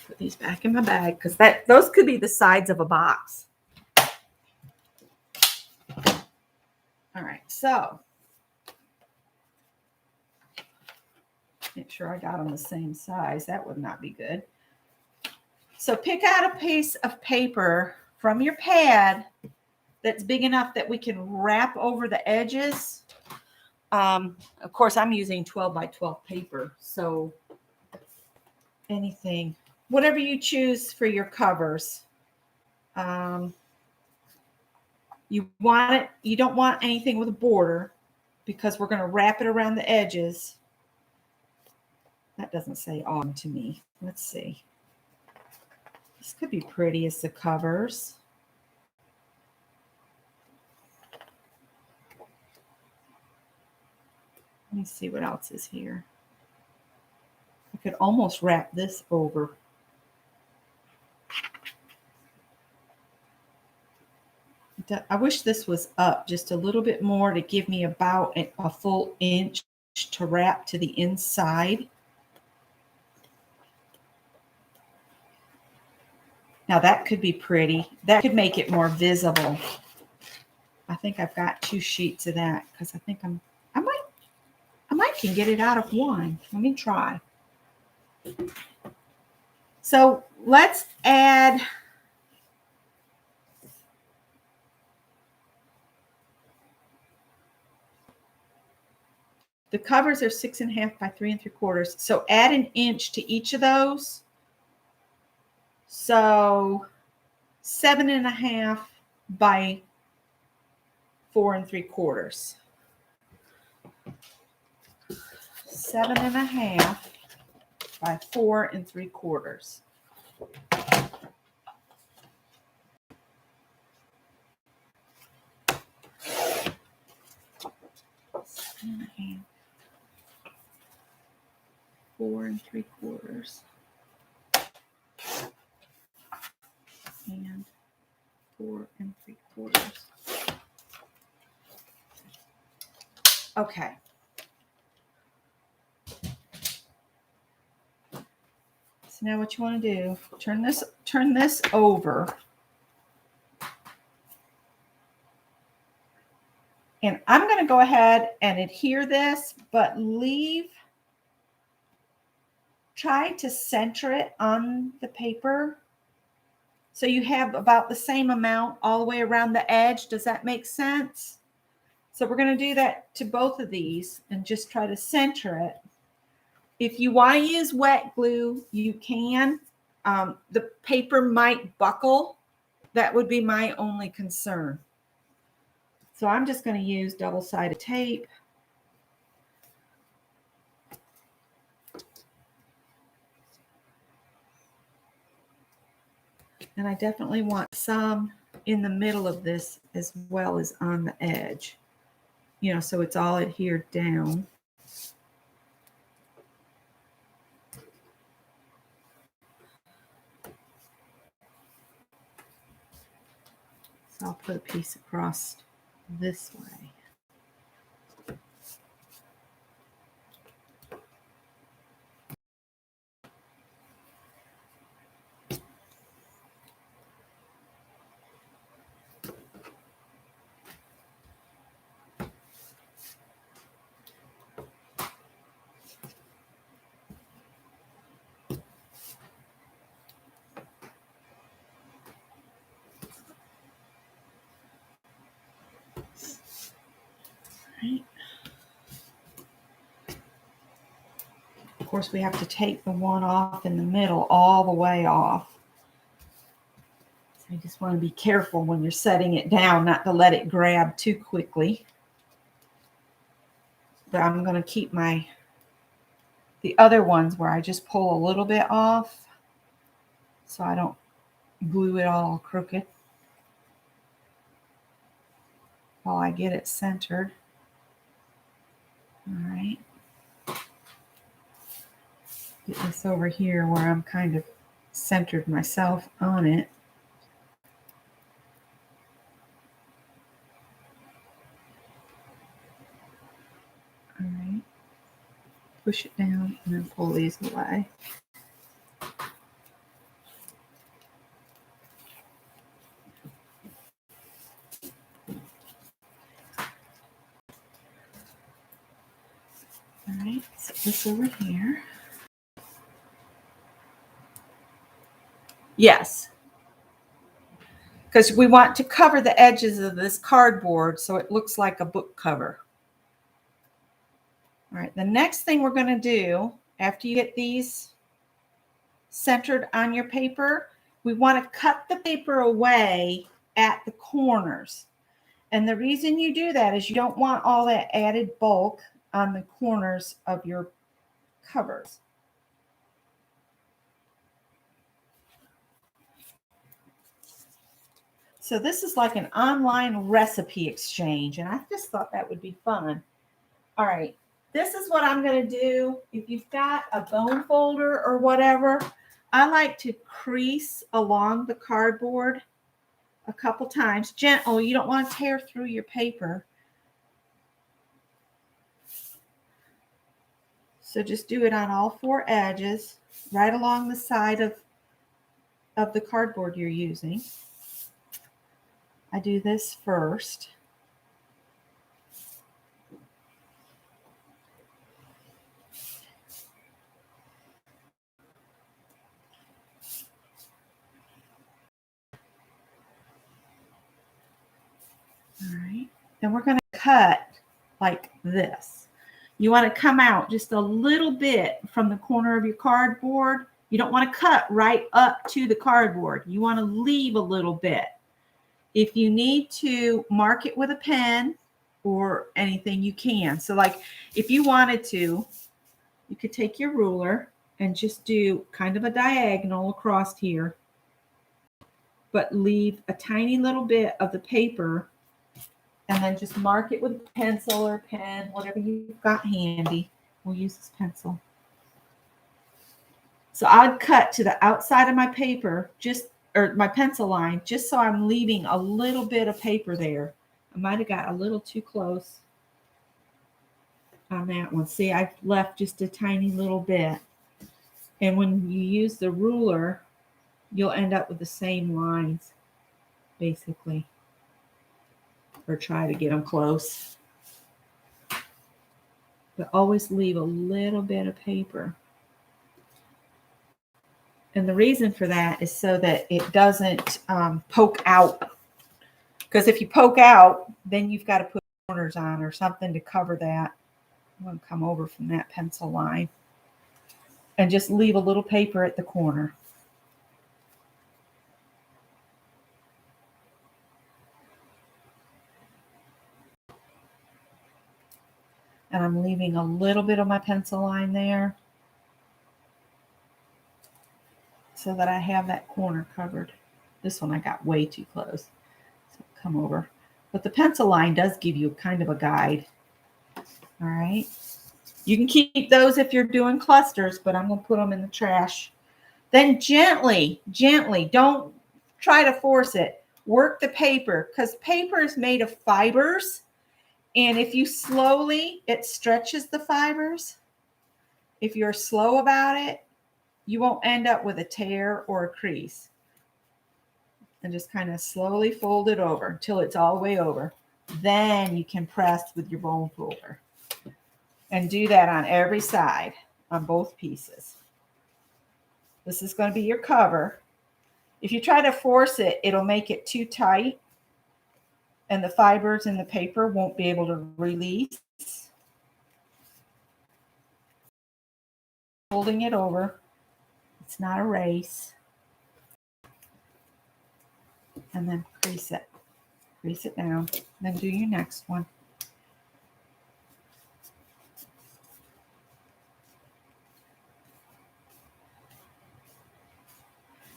Put these back in my bag because those could be the sides of a box. All right, so make sure I got them the same size. That would not be good. So pick out a piece of paper from your pad that's big enough that we can wrap over the edges. Of course, I'm using 12 by 12 paper, so anything, whatever you choose for your covers. You don't want anything with a border because we're going to wrap it around the edges. That doesn't say on to me. Let's see. This could be pretty as the covers. Let me see what else is here. I could almost wrap this over. I wish this was up just a little bit more to give me about a full inch to wrap to the inside. Now that could be pretty. That could make it more visible. I think I've got 2 sheets of that because I think I might can get it out of one. Let me try. So let's add the covers are 6.5 by 3 3/4. So add an inch to each of those. So 7.5 by 4 3/4. 7.5 by 4 3/4. And a half, 4 3/4, and 4 3/4. Okay. So now what you want to do, turn this over. And I'm going to go ahead and adhere this, but try to center it on the paper. So you have about the same amount all the way around the edge. Does that make sense? So we're going to do that to both of these and just try to center it. If you want to use wet glue, you can. The paper might buckle. That would be my only concern. So I'm just going to use double-sided tape. And I definitely want some in the middle of this as well as on the edge. You know, so it's all adhered down. So I'll put a piece across this way. Right. course, we have to take the one off in the middle all the way off. So you just want to be careful when you're setting it down not to let it grab too quickly. But I'm going to keep the other ones where I just pull a little bit off so I don't glue it all crooked while I get it centered. All right. Get this over here where I'm kind of centered myself on it. All right. Push it down and then pull these away. All right, set this over here. Yes, because we want to cover the edges of this cardboard so it looks like a book cover. All right, the next thing we're going to do after you get these centered on your paper, we want to cut the paper away at the corners. And the reason you do that is you don't want all that added bulk on the corners of your covers. So this is like an online recipe exchange, and I just thought that would be fun. All right, this is what I'm going to do. If you've got a bone folder or whatever, I like to crease along the cardboard a couple times. Gentle, you don't want to tear through your paper. So just do it on all four edges, right along the side of the cardboard you're using. I do this first. All right, then we're going to cut like this. You want to come out just a little bit from the corner of your cardboard. You don't want to cut right up to the cardboard. You want to leave a little bit. If you need to mark it with a pen or anything, you can. So like if you wanted to, you could take your ruler and just do kind of a diagonal across here, but leave a tiny little bit of the paper and then just mark it with a pencil or pen, whatever you've got handy. We'll use this pencil. So I'd cut to the outside of my paper, or my pencil line, just so I'm leaving a little bit of paper there. I might have got a little too close on that one. See, I've left just a tiny little bit. And when you use the ruler, you'll end up with the same lines, basically. Or try to get them close. But always leave a little bit of paper. And the reason for that is so that it doesn't poke out. Because if you poke out, then you've got to put corners on or something to cover that. I'm going to come over from that pencil line. And just leave a little paper at the corner. And I'm leaving a little bit of my pencil line there so that I have that corner covered. This one I got way too close. So come over. But the pencil line does give you kind of a guide. All right. You can keep those if you're doing clusters, but I'm going to put them in the trash. Then gently, don't try to force it. Work the paper because paper is made of fibers. And if you slowly, it stretches the fibers. If you're slow about it, you won't end up with a tear or a crease. And just kind of slowly fold it over until it's all the way over. Then you can press with your bone folder. And do that on every side, on both pieces. This is going to be your cover. If you try to force it, it'll make it too tight. And the fibers in the paper won't be able to release. folding it over. It's not a race. And then crease it. Crease it down. Then do your next one.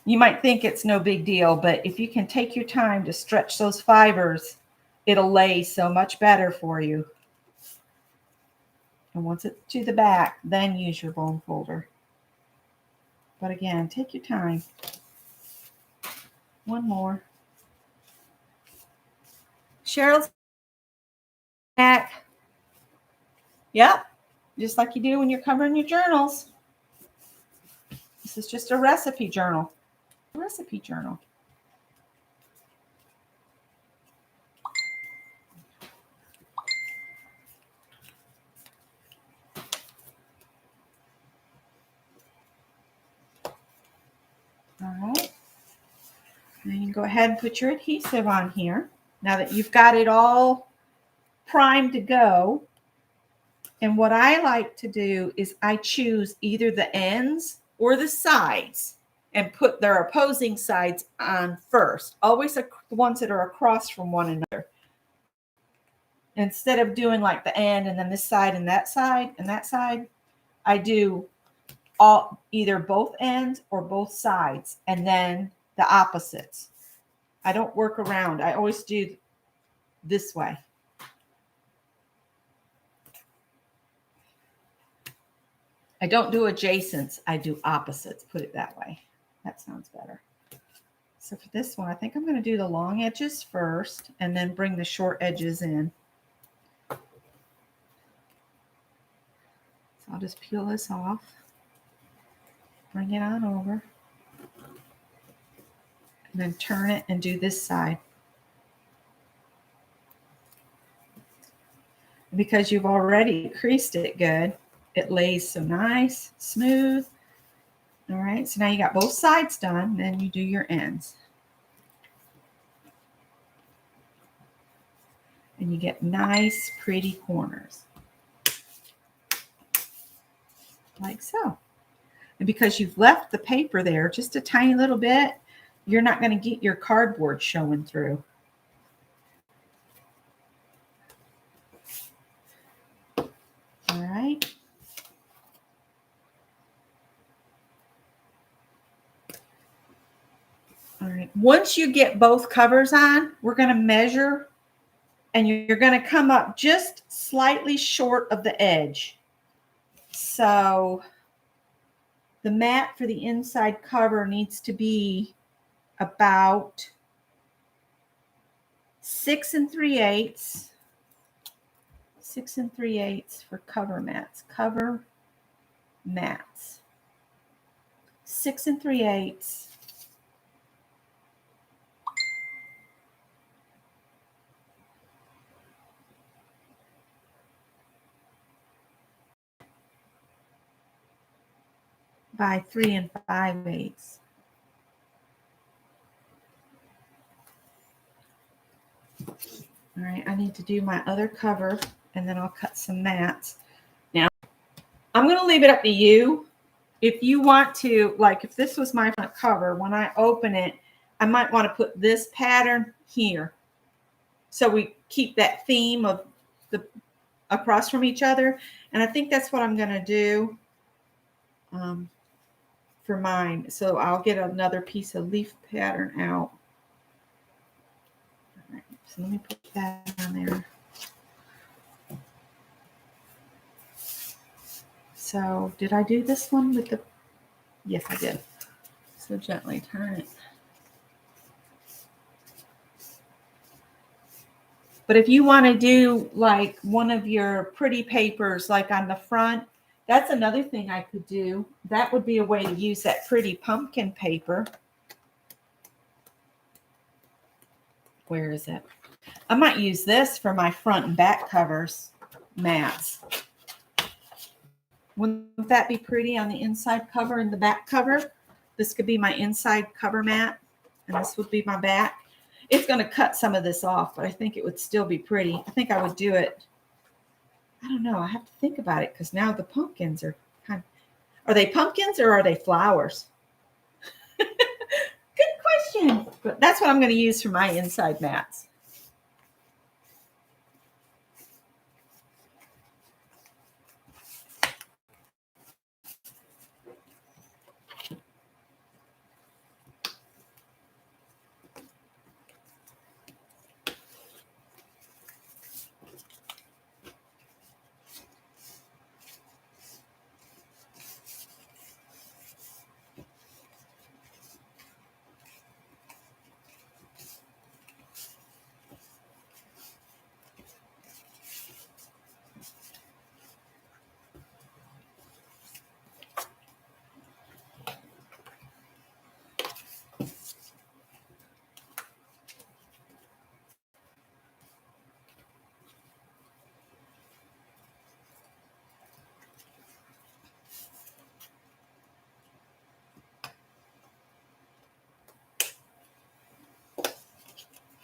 You might think it's no big deal, but if you can take your time to stretch those fibers, it'll lay so much better for you. And once it's to the back, then use your bone folder. But again, take your time. One more. Cheryl's back. Yep, just like you do when you're covering your journals. This is just a recipe journal. Recipe journal. All right. Now you can go ahead and put your adhesive on here. Now that you've got it all primed to go. And what I like to do is I choose either the ends or the sides and put their opposing sides on first. Always the ones that are across from one another. Instead of doing like the end and then this side and that side and that side, I do all either both ends or both sides and then the opposites. I don't work around. I always do this way. I don't do adjacents. I do opposites. Put it that way. That sounds better. So for this one, I think I'm going to do the long edges first and then bring the short edges in. So I'll just peel this off. Bring it on over. And then turn it and do this side. Because you've already creased it good, it lays so nice, smooth. All right, so now you got both sides done, then you do your ends. And you get nice, pretty corners. Like so. And because you've left the paper there just a tiny little bit, you're not going to get your cardboard showing through. All right. All right. Once you get both covers on, we're going to measure and you're going to come up just slightly short of the edge. So the mat for the inside cover needs to be about 6 3/8. 6 3/8 for cover mats. Cover mats. 6 3/8. By 3 5/8. All right, I need to do my other cover and then I'll cut some mats. Now, I'm going to leave it up to you. If you want to, like if this was my front cover, when I open it, I might want to put this pattern here. So we keep that theme of the across from each other. And I think that's what I'm going to do for mine. So I'll get another piece of leaf pattern out. All right, so let me put that on there. So did I do this one with the, yes, I did. So gently turn it. But if you want to do like one of your pretty papers, like on the front, that's another thing I could do. That would be a way to use that pretty pumpkin paper. Where is it? I might use this for my front and back covers mats. Wouldn't that be pretty on the inside cover and the back cover? This could be my inside cover mat, and this would be my back. It's going to cut some of this off, but I think it would still be pretty. I think I would do it. I don't know. I have to think about it because now the pumpkins are kind of, Are they pumpkins or are they flowers? Good question. But that's what I'm going to use for my inside mats.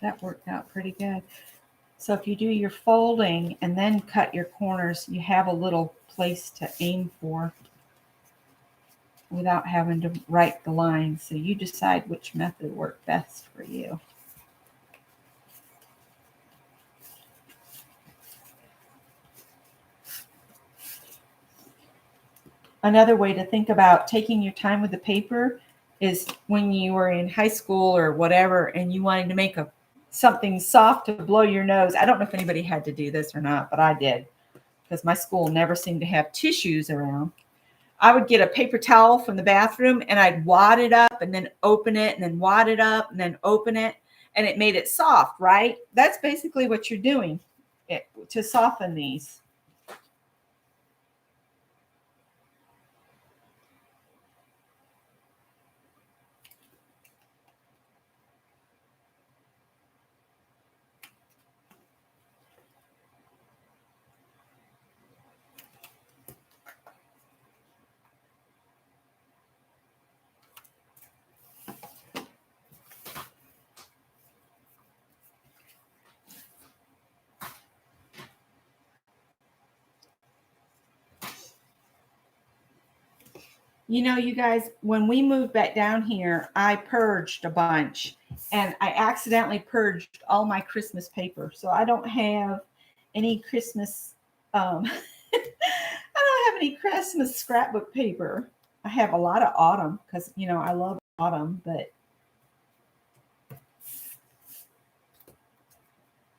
That worked out pretty good. So if you do your folding and then cut your corners, you have a little place to aim for without having to write the lines. So you decide which method worked best for you. Another way to think about taking your time with the paper is when you were in high school or whatever and you wanted to make something soft to blow your nose. I don't know if anybody had to do this or not, but I did because my school never seemed to have tissues around. I would get a paper towel from the bathroom and I'd wad it up and then open it and then wad it up and then open it, and it made it soft, right? That's basically what you're doing to soften these. You know, you guys, when we moved back down here, I purged a bunch and I accidentally purged all my Christmas paper. So I don't have any Christmas, I don't have any Christmas scrapbook paper. I have a lot of autumn because, you know, I love autumn, but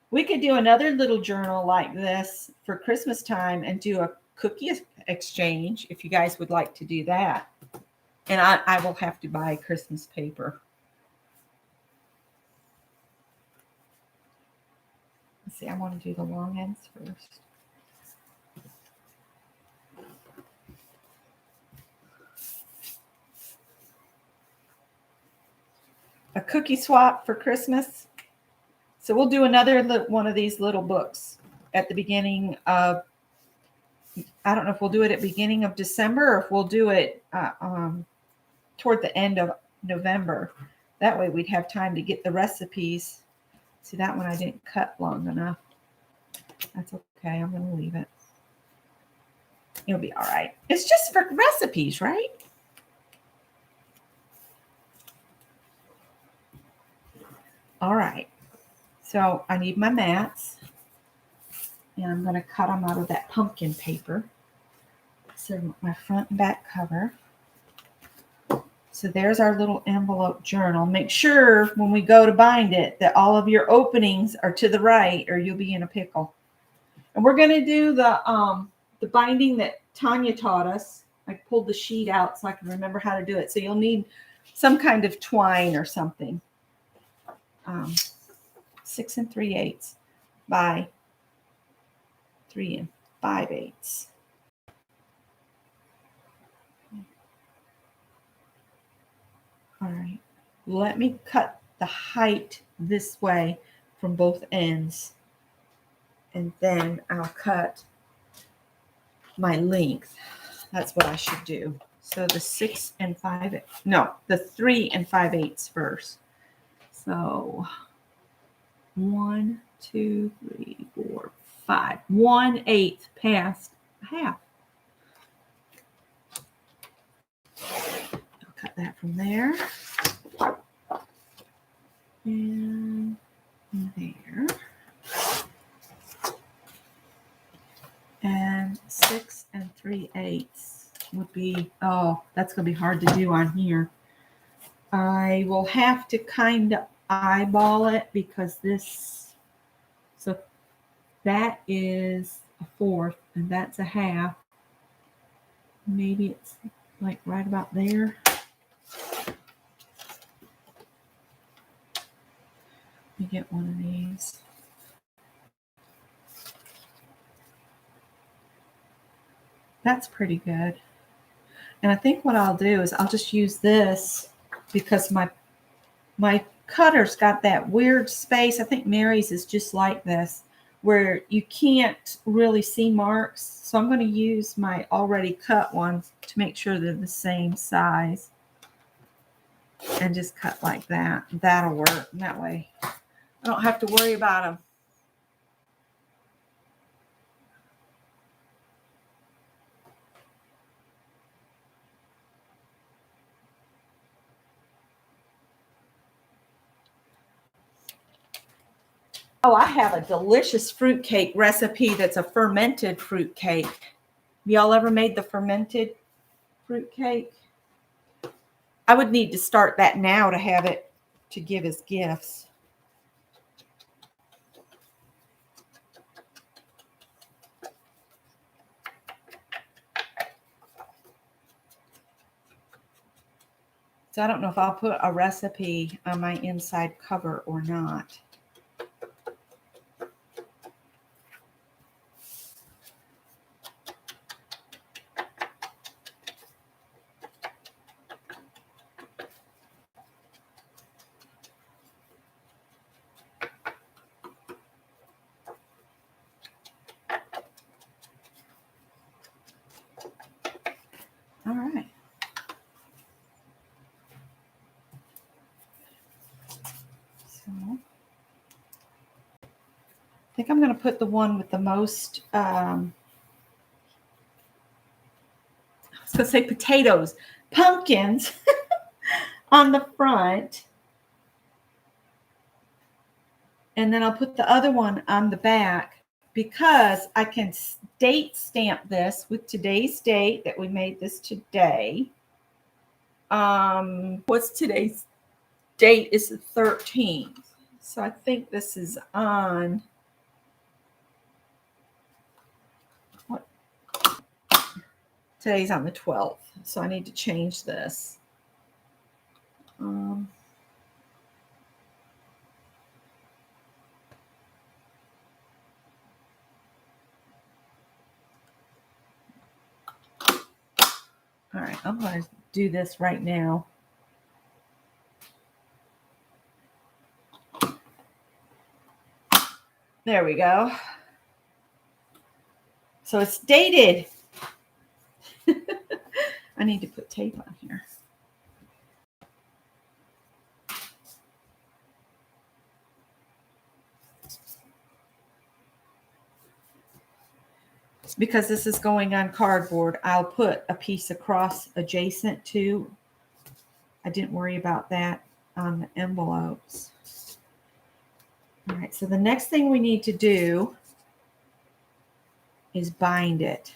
we could do another little journal like this for Christmas time and do a cookie exchange if you guys would like to do that. And I will have to buy Christmas paper. Let's see, I want to do the long ends first. A cookie swap for Christmas. So we'll do another one of these little books at the beginning of, I don't know if we'll do it at the beginning of December or if we'll do it toward the end of November. That way we'd have time to get the recipes. See, that one I didn't cut long enough. That's okay. I'm going to leave it. It'll be all right. It's just for recipes, right? All right. So I need my mats. And I'm going to cut them out of that pumpkin paper. So my front and back cover. So there's our little envelope journal. Make sure when we go to bind it that all of your openings are to the right or you'll be in a pickle. And we're going to do the binding that Tanya taught us. I pulled the sheet out so I can remember how to do it. So you'll need some kind of twine or something. 6 3/8 by 3 5/8. All right, let me cut the height this way from both ends, and then I'll cut my length. That's what I should do. So the 6 5, no, the 3 5/8 first. So 1, 2, 3, 4, 5. 1/8 past half. that from there. And there. And 6 3/8 would be, oh, that's going to be hard to do on here. I will have to kind of eyeball it because this, so that is a 1/4 and that's a 1/2. Maybe it's like right about there. Let me get one of these. That's pretty good. And I think what I'll do is I'll just use this because my cutter's got that weird space. I think Mary's is just like this, where you can't really see marks. So I'm going to use my already cut ones to make sure they're the same size. And just cut like that. That'll work. And that way I don't have to worry about them. Oh, I have a delicious fruit cake recipe that's a fermented fruit cake. Y'all ever made the fermented fruit cake? I would need to start that now to have it to give as gifts. So I don't know if I'll put a recipe on my inside cover or not. All right. So I think I'm going to put the one with the most, I was going to say potatoes, pumpkins on the front. And then I'll put the other one on the back because I can date stamp this with today's date that we made this today. What's today's date? Is the 13th. So I think this is on what? Today's on the 12th. So I need to change this. All right, I'm going to do this right now. There we go. So it's dated. I need to put tape on here. Because this is going on cardboard, I'll put a piece across adjacent to. I didn't worry about that on the envelopes. All right, so the next thing we need to do is bind it.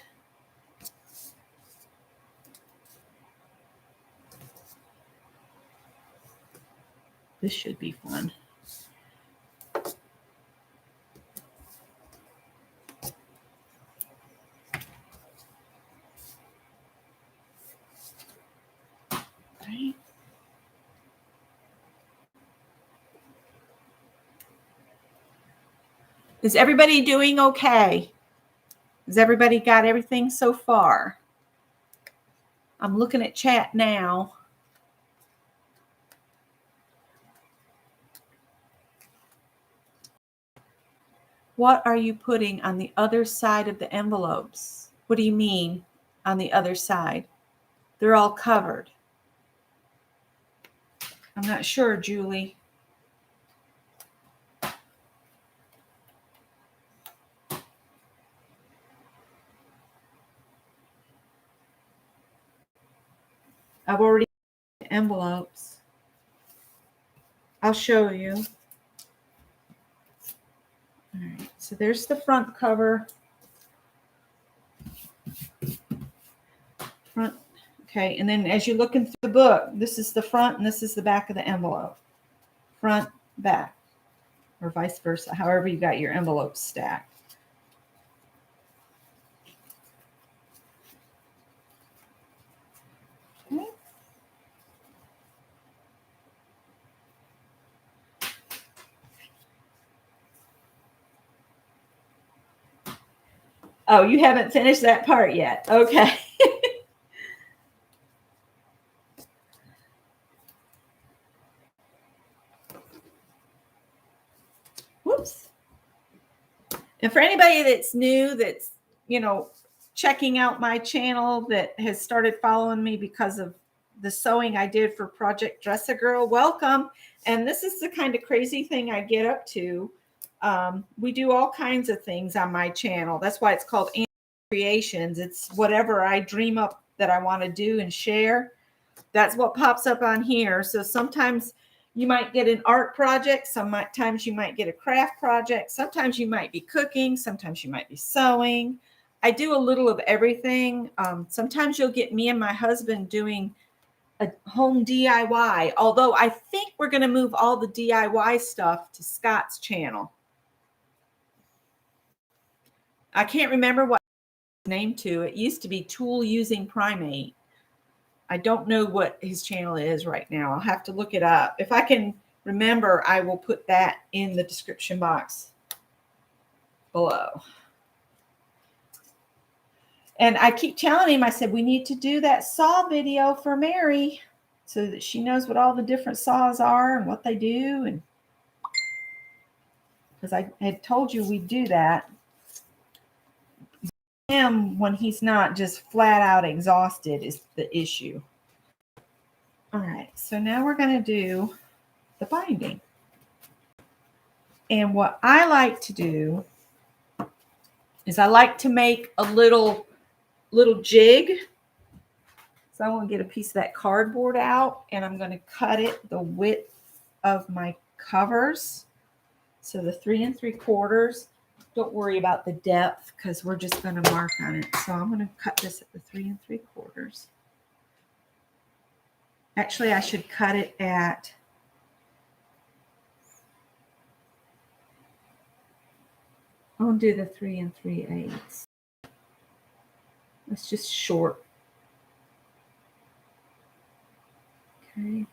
This should be fun. Right. Is everybody doing okay? Has everybody got everything so far? I'm looking at chat now. What are you putting on the other side of the envelopes? What do you mean on the other side? They're all covered. I'm not sure, Julie. I've already envelopes. I'll show you. All right, so there's the front cover. Front, okay, and then as you're looking through the book, this is the front and this is the back of the envelope. Front, back, or vice versa, however you got your envelopes stacked. Okay. Oh, you haven't finished that part yet. Okay. Whoops. And for anybody that's new, that's, checking out my channel, that has started following me because of the sewing I did for Project Dress a Girl, welcome. And this is the kind of crazy thing I get up to. We do all kinds of things on my channel. That's why it's called Creations. It's whatever I dream up that I want to do and share. That's what pops up on here. So sometimes you might get an art project. Sometimes you might get a craft project. Sometimes you might be cooking. Sometimes you might be sewing. I do a little of everything. Sometimes you'll get me and my husband doing a home DIY. Although I think we're going to move all the DIY stuff to Scott's channel. I can't remember what his name to. It used to be Tool Using Primate. I don't know what his channel is right now. I'll have to look it up. If I can remember, I will put that in the description box below. And I keep telling him, I said, we need to do that saw video for Mary so that she knows what all the different saws are and what they do. And because I had told you we'd do that. Him, when he's not just flat out exhausted, is the issue. All right, so now we're going to do the binding. And what I like to do is I like to make a little jig. So I'm going to get a piece of that cardboard out and I'm going to cut it the width of my covers. So the 3 3/4. Don't worry about the depth because we're just going to mark on it. So I'm going to cut this at the 3 3/4. Actually, I should cut it at I'll do the 3 3/8. It's just short. Okay.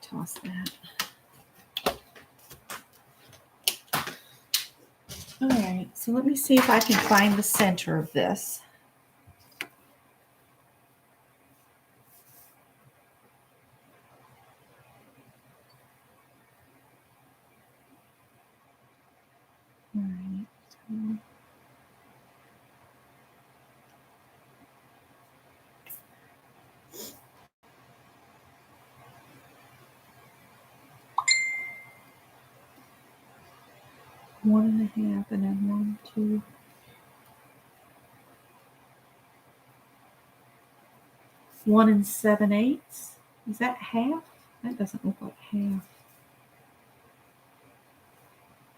Toss that. All right, so let me see if I can find the center of this. All right. So 1 1/2 and then 1 2. 1 7/8. Is that half? That doesn't look like half.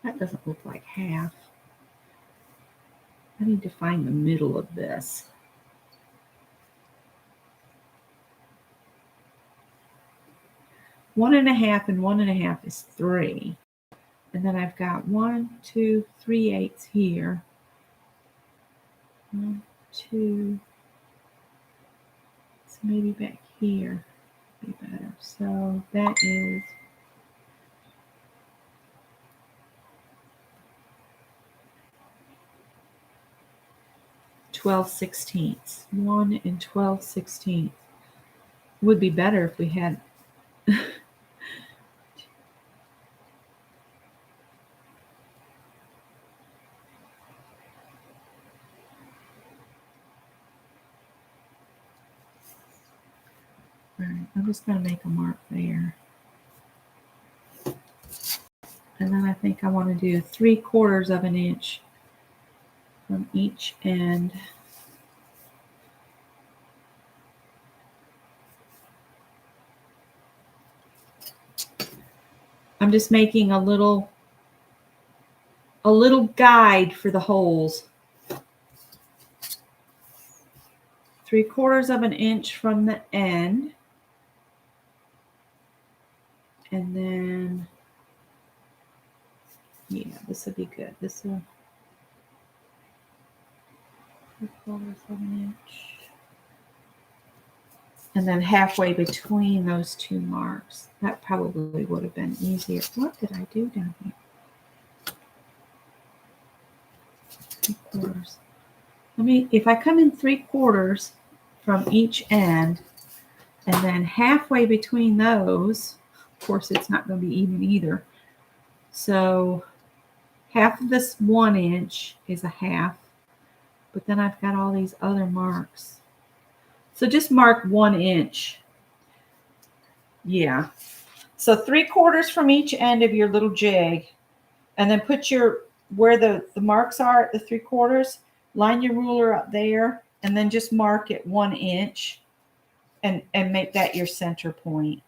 That doesn't look like half. I need to find the middle of this. One and a half and 1 1/2 is 3. And then I've got 1 2 3/8 here. 1 2. So maybe back here would be better. So that is 12/16. 1 and 12/16. Would be better if we had All right, I'm just going to make a mark there. And then I think I want to do 3/4 of an inch from each end. I'm just making a little guide for the holes. 3/4 of an inch from the end. And then, yeah, this will be good. This will 3/4 of an inch. And then halfway between those two marks. That probably would have been easier. What did I do down here? 3/4. If I come in 3/4 from each end, and then halfway between those, of course, it's not going to be even either. So half of this 1 inch is a half, but then I've got all these other marks. So just mark 1 inch. Yeah. So 3/4 from each end of your little jig, and then put where the marks are at the 3/4, line your ruler up there, and then just mark it 1 inch and make that your center point.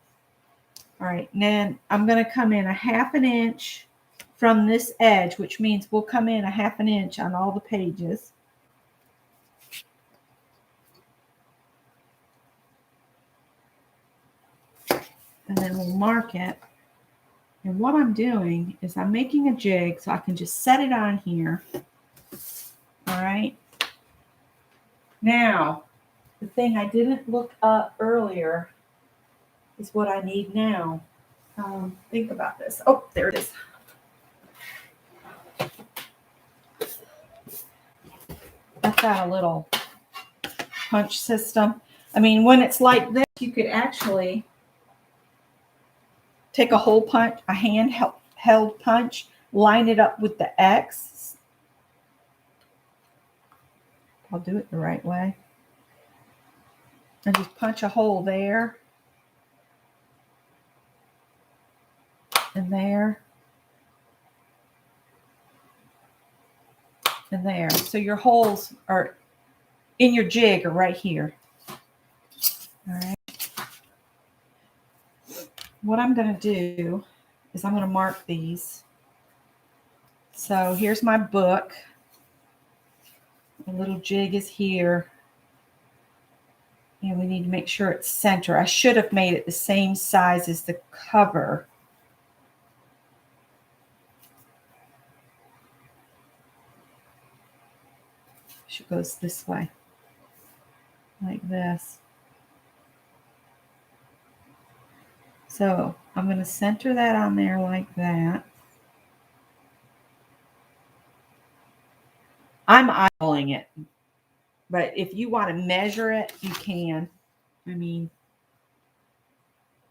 All right, and then I'm going to come in a 1/2 inch from this edge, which means we'll come in a 1/2 inch on all the pages. And then we'll mark it. And what I'm doing is I'm making a jig so I can just set it on here. All right. Now, the thing I didn't look up earlier is what I need now. Think about this. Oh, there it is. I've got a little punch system. I mean, when it's like this, you could actually take a hole punch, a hand-held punch, line it up with the X. I'll do it the right way. And just punch a hole there. And there. And there. So your holes are in your jig are right here. All right. What I'm going to do is I'm going to mark these. So here's my book. The little jig is here. And we need to make sure it's center. I should have made it the same size as the cover. It goes this way, like this. So I'm going to center that on there like that. I'm eyeballing it, but if you want to measure it, you can. I mean,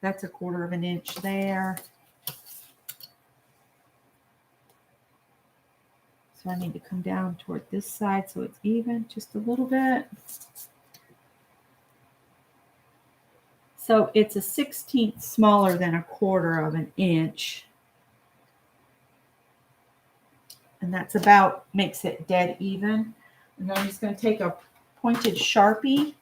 that's 1/4 of an inch there. So I need to come down toward this side so it's even just a little bit. So it's a 1/16 smaller than 1/4 of an inch. And that's about, makes it dead even. And then I'm just going to take a pointed Sharpie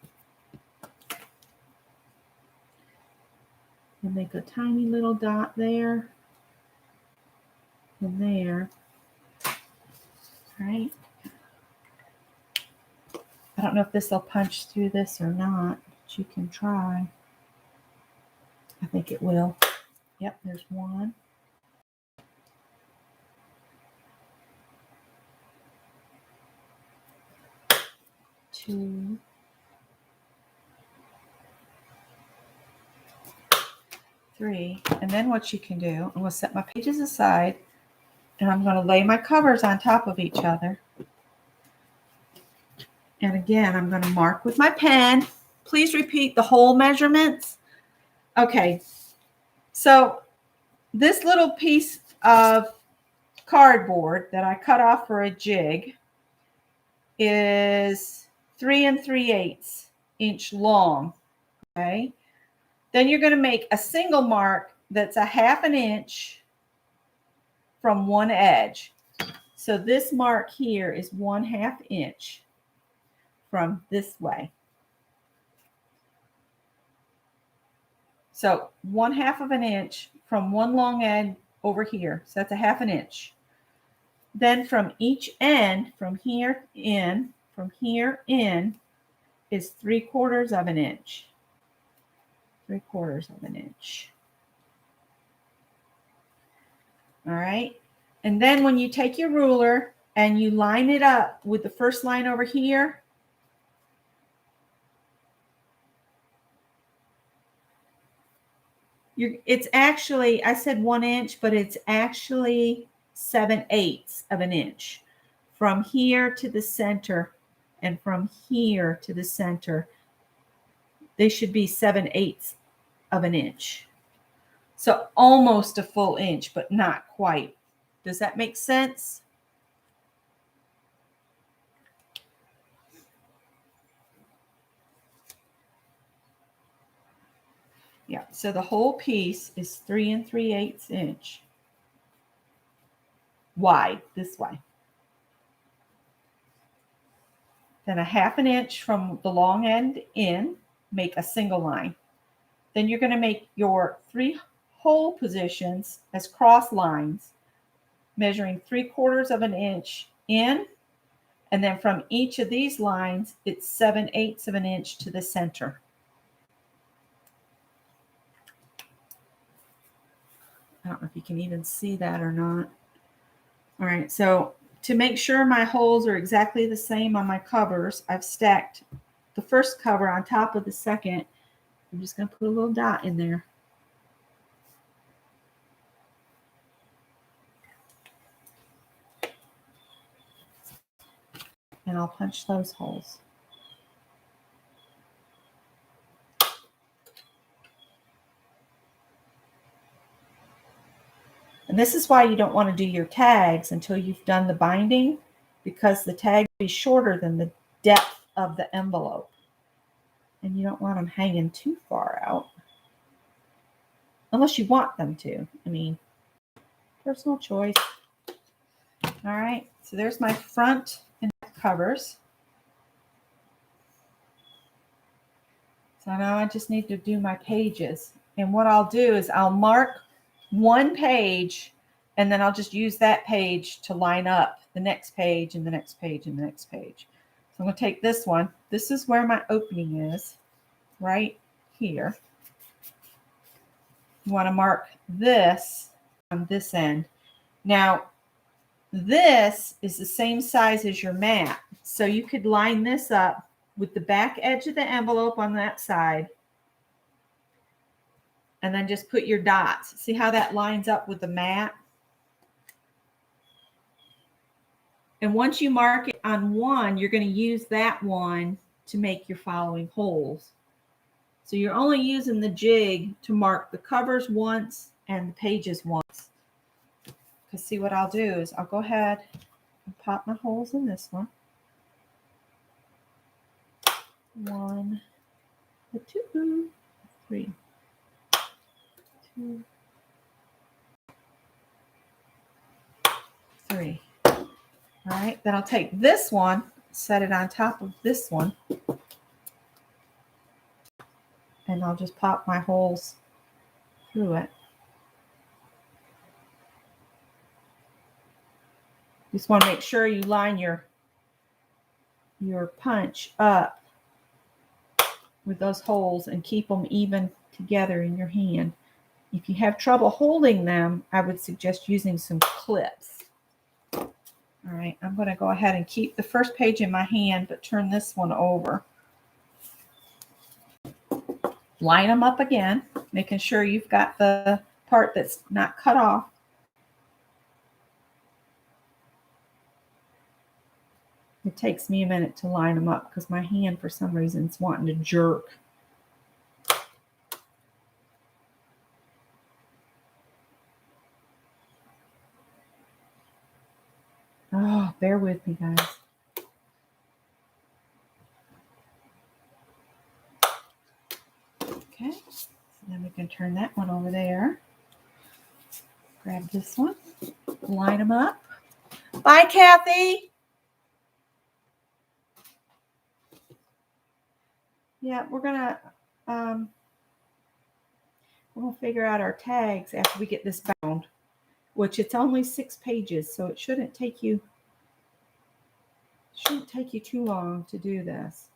and make a tiny little dot there and there. All right. I don't know if this will punch through this or not, but you can try. I think it will. Yep, there's one. 2, 3. And then what you can do, I'm going to set my pages aside and I'm going to lay my covers on top of each other. And again, I'm going to mark with my pen. Please repeat the hole measurements. Okay, so this little piece of cardboard that I cut off for a jig is 3 3/8 inch long. Okay, then you're going to make a single mark that's a 1/2 inch from one edge. So this mark here is 1/2 inch from this way. So 1/2 of an inch from one long over here. So that's a 1/2 inch. Then from each end, from here in is 3/4 of an inch. 3/4 of an inch. All right. And then when you take your ruler and you line it up with the first line over here, it's actually, I said 1 inch, but it's actually 7/8 of an inch from here to the center, and from here to the center, they should be 7/8 of an inch. So almost a full inch, but not quite. Does that make sense? Yeah, so the whole piece is 3 3/8 inch wide this way. Then a 1/2 inch from the long end in, make a single line. Then you're going to make your 3 hole positions as cross lines, measuring 3/4 of an inch in, and then from each of these lines, it's 7/8 of an inch to the center. I don't know if you can even see that or not. All right, so to make sure my holes are exactly the same on my covers, I've stacked the first cover on top of the second. I'm just going to put a little dot in there. And I'll punch those holes. And this is why you don't want to do your tags until you've done the binding, because the tag will be shorter than the depth of the envelope. And you don't want them hanging too far out. Unless you want them to. I mean, personal choice. All right, so there's my front and back covers. So now I just need to do my pages. And what I'll do is I'll mark one page, and then I'll just use that page to line up the next page and the next page and the next page. So I'm going to take this one. This is where my opening is, right here. You want to mark this on this end. Now, this is the same size as your mat. So you could line this up with the back edge of the envelope on that side, and then just put your dots. See how that lines up with the mat? And once you mark it on one, you're going to use that one to make your following holes. So you're only using the jig to mark the covers once and the pages once. Because see, what I'll do is I'll go ahead and pop my holes in this one. 1, 2, 3, 2, 3. All right, then I'll take this one, set it on top of this one, and I'll just pop my holes through it. Just want to make sure you line your punch up with those holes and keep them even together in your hand. If you have trouble holding them, I would suggest using some clips. All right, I'm going to go ahead and keep the first page in my hand, but turn this one over. Line them up again, making sure you've got the part that's not cut off. It takes me a minute to line them up because my hand, for some reason, is wanting to jerk. Oh, bear with me, guys. Okay, so then we can turn that one over there. Grab this one, line them up. Bye, Kathy. Yeah, we're gonna figure out our tags after we get this bound. which it's only 6 pages, so it shouldn't take you too long to do this.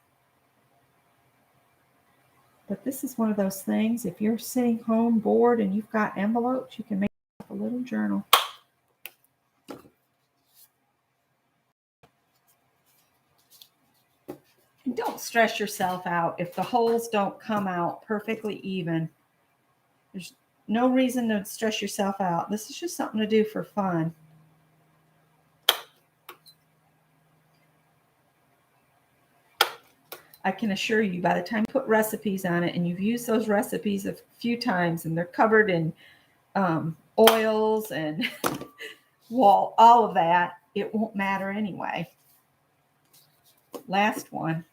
But this is one of those things, if you're sitting home bored and you've got envelopes, you can make a little journal. And don't stress yourself out if the holes don't come out perfectly even. There's no reason to stress yourself out. This is just something to do for fun. I can assure you, by the time you put recipes on it and you've used those recipes a few times and they're covered in oils and all of that, it won't matter anyway. Last one.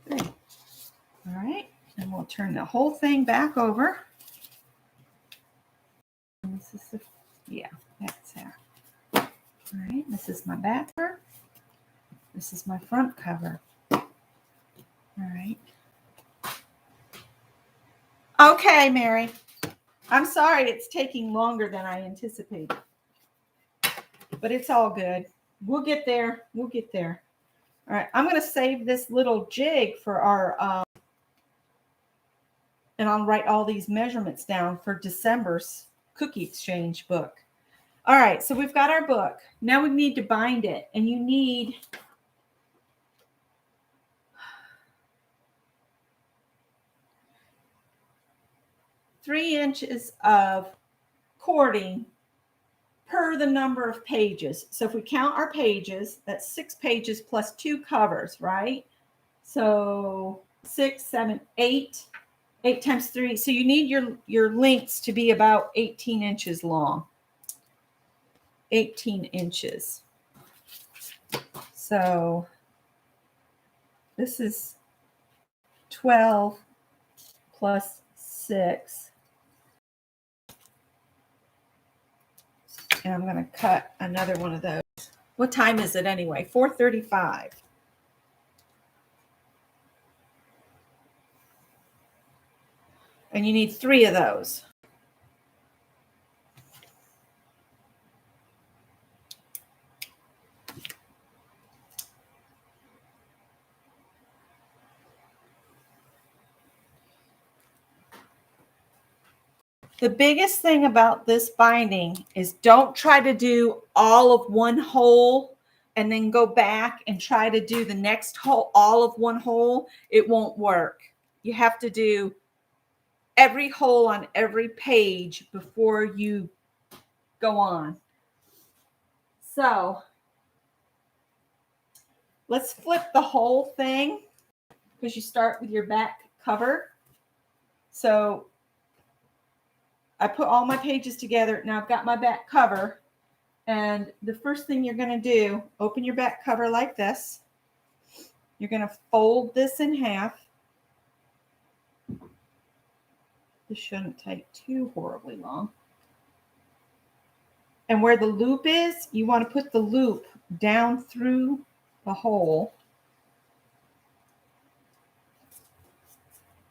Good. All right, and we'll turn the whole thing back over. And this is that's there. All right, this is my back cover. This is my front cover. All right. Okay, Mary. I'm sorry it's taking longer than I anticipated. But it's all good. We'll get there. We'll get there. All right. I'm going to save this little jig for our, and I'll write all these measurements down for December's cookie exchange book. All right. So we've got our book. Now we need to bind it. And you need three inches of cording per the number of pages. So if we count our pages, that's 6 pages plus 2 covers, right? So 6, 7, 8. 8 times 3. So you need your links to be about 18 inches long. 18 inches. So this is 12 plus 6. And I'm going to cut another one of those. What time is it anyway? 4:35. And you need 3 of those. The biggest thing about this binding is don't try to do all of one hole and then go back and try to do the next hole, all of one hole. It won't work. You have to do every hole on every page before you go on. So let's flip the whole thing because you start with your back cover. So I put all my pages together. Now I've got my back cover. And the first thing you're going to do, open your back cover like this. You're going to fold this in half. This shouldn't take too horribly long. And where the loop is, you want to put the loop down through the hole.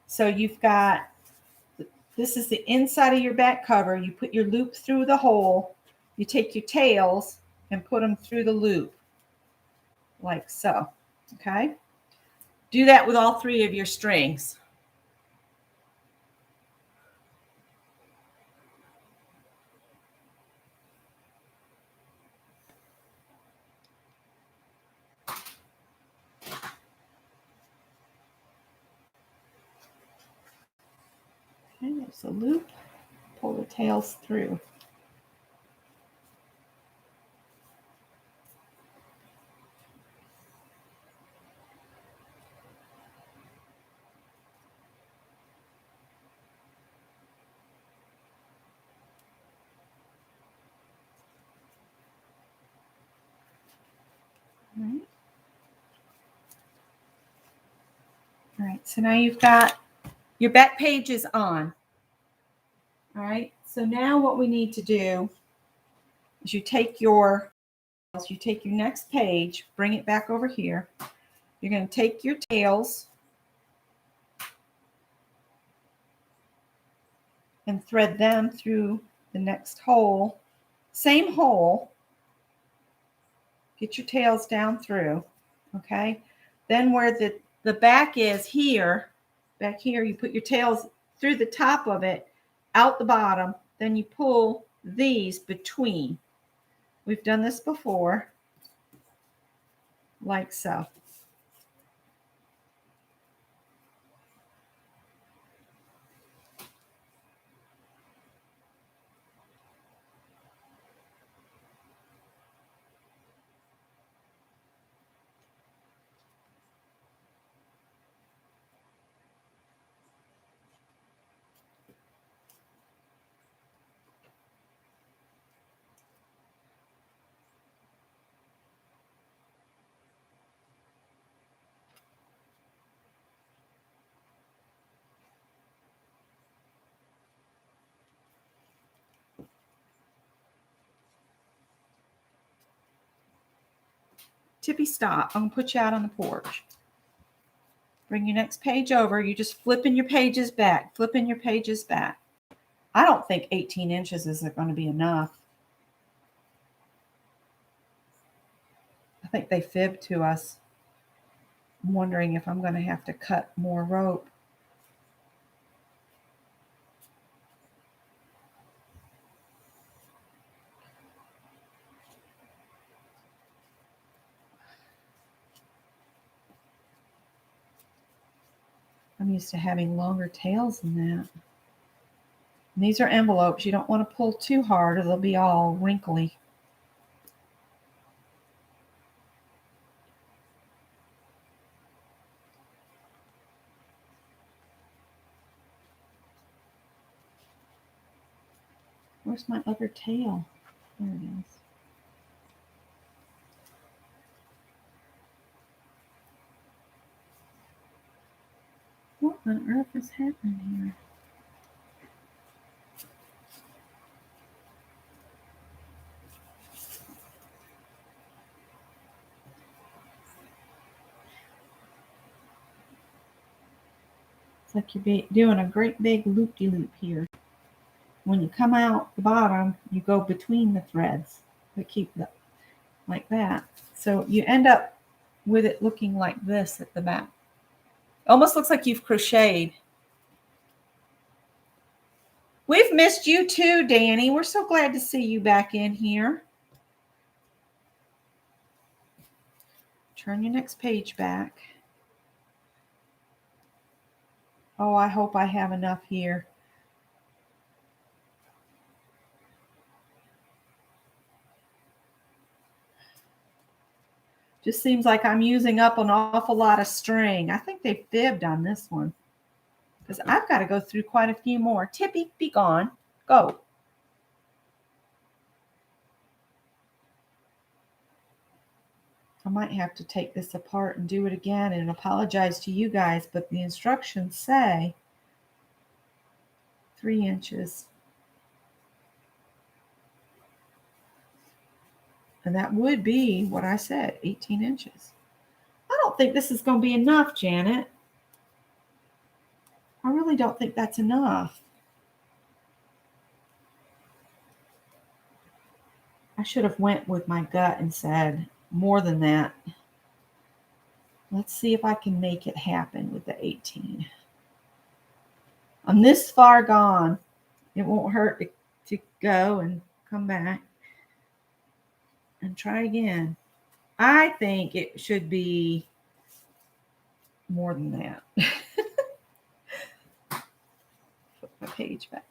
So you've got, this is the inside of your back cover. You put your loop through the hole. You take your tails and put them through the loop like so. Okay. Do that with all 3 of your strings. Okay, there's a loop. Pull the tails through. All right, so now you've got your back pages on. All right, so now what we need to do is you take your next page, bring it back over here. You're going to take your tails and thread them through the next hole. Same hole. Get your tails down through, okay? Then where the back is here, back here, you put your tails through the top of it, out the bottom, then you pull these between. We've done this before, like so. Tippy, stop. I'm going to put you out on the porch. Bring your next page over. You're just flipping your pages back, flipping your pages back. I don't think 18 inches is going to be enough. I think they fibbed to us. I'm wondering if I'm going to have to cut more rope. I'm used to having longer tails than that. And these are envelopes. You don't want to pull too hard or they'll be all wrinkly. Where's my other tail? There it is. What on earth is happening here? It's like you're doing a great big loop-de-loop here. When you come out the bottom, you go between the threads that keep them like that. So you end up with it looking like this at the back. Almost looks like you've crocheted. We've missed you too, Danny. We're so glad to see you back in here. Turn your next page back. Oh, I hope I have enough here. Just seems like I'm using up an awful lot of string. I think they fibbed on this one because I've got to go through quite a few more. Tippy, be gone. Go. I might have to take this apart and do it again and apologize to you guys, but the instructions say 3 inches. And that would be what I said, 18 inches. I don't think this is going to be enough, Janet. I really don't think that's enough. I should have went with my gut and said more than that. Let's see if I can make it happen with the 18. I'm this far gone. It won't hurt to go and come back and try again. I think it should be more than that. Put my page back.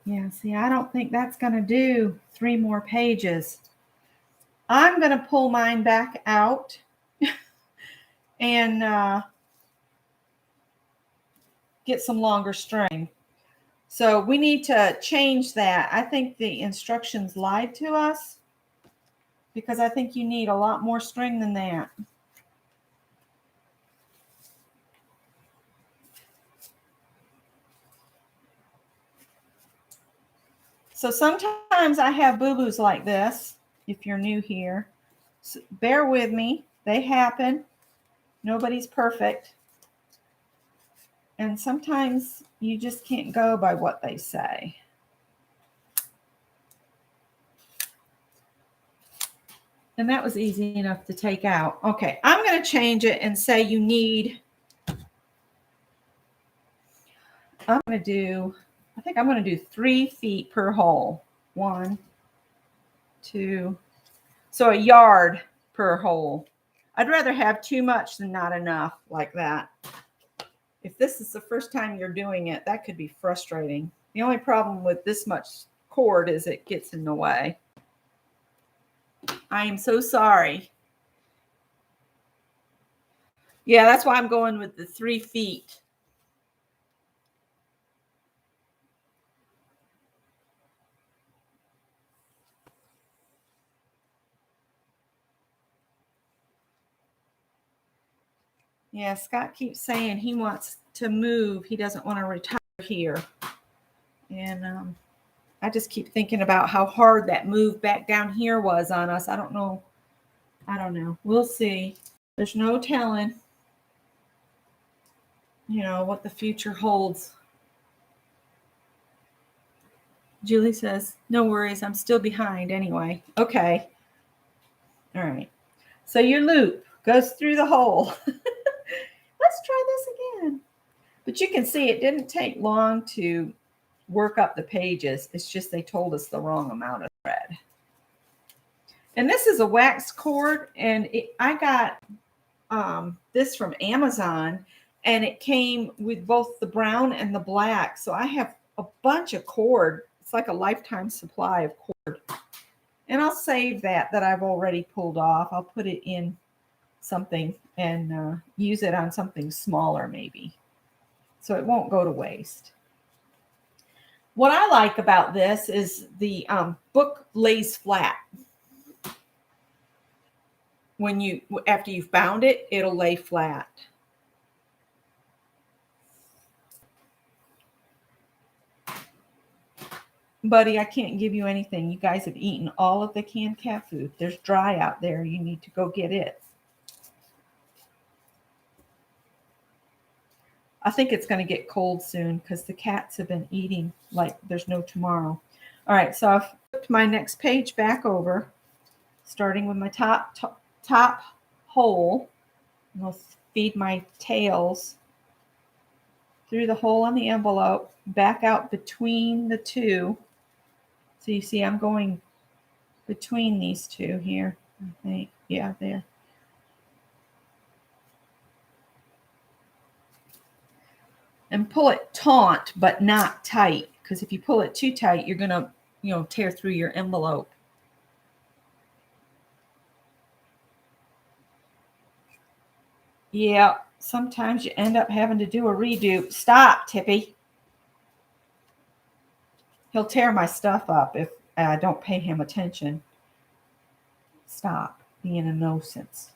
Yeah, see, I don't think that's going to do 3 more pages. I'm going to pull mine back out and get some longer string. So we need to change that. I think the instructions lied to us because I think you need a lot more string than that. So sometimes I have boo-boos like this, if you're new here. So bear with me. They happen. Nobody's perfect. And sometimes you just can't go by what they say. And that was easy enough to take out. Okay, I'm going to change it and say you need, I think I'm going to do 3 feet per hole. 1, 2, so a yard per hole. I'd rather have too much than not enough like that. If this is the first time you're doing it, that could be frustrating. The only problem with this much cord is it gets in the way. I am so sorry. Yeah, that's why I'm going with the 3 feet. Yeah, Scott keeps saying he wants to move. He doesn't want to retire here. And I just keep thinking about how hard that move back down here was on us. I don't know. We'll see. There's no telling, what the future holds. Julie says, no worries. I'm still behind anyway. Okay. All right. So your loop goes through the hole. Let's try this again. But you can see it didn't take long to work up the pages. It's just they told us the wrong amount of thread. And this is a wax cord, and I got this from Amazon, and it came with both the brown and the black. So I have a bunch of cord. It's like a lifetime supply of cord. And I'll save that I've already pulled off. I'll put it in something and use it on something smaller maybe. So it won't go to waste. What I like about this is the book lays flat. After you've bound it, it'll lay flat. Buddy, I can't give you anything. You guys have eaten all of the canned cat food. There's dry out there. You need to go get it. I think it's going to get cold soon because the cats have been eating like there's no tomorrow. All right, so I've flipped my next page back over, starting with my top hole. I'll feed my tails through the hole on the envelope, back out between the two. So you see I'm going between these two here, I think. Yeah, there. And pull it taut, but not tight. Because if you pull it too tight, you're going to, tear through your envelope. Yeah, sometimes you end up having to do a redo. Stop, Tippy. He'll tear my stuff up if I don't pay him attention. Stop being a nuisance.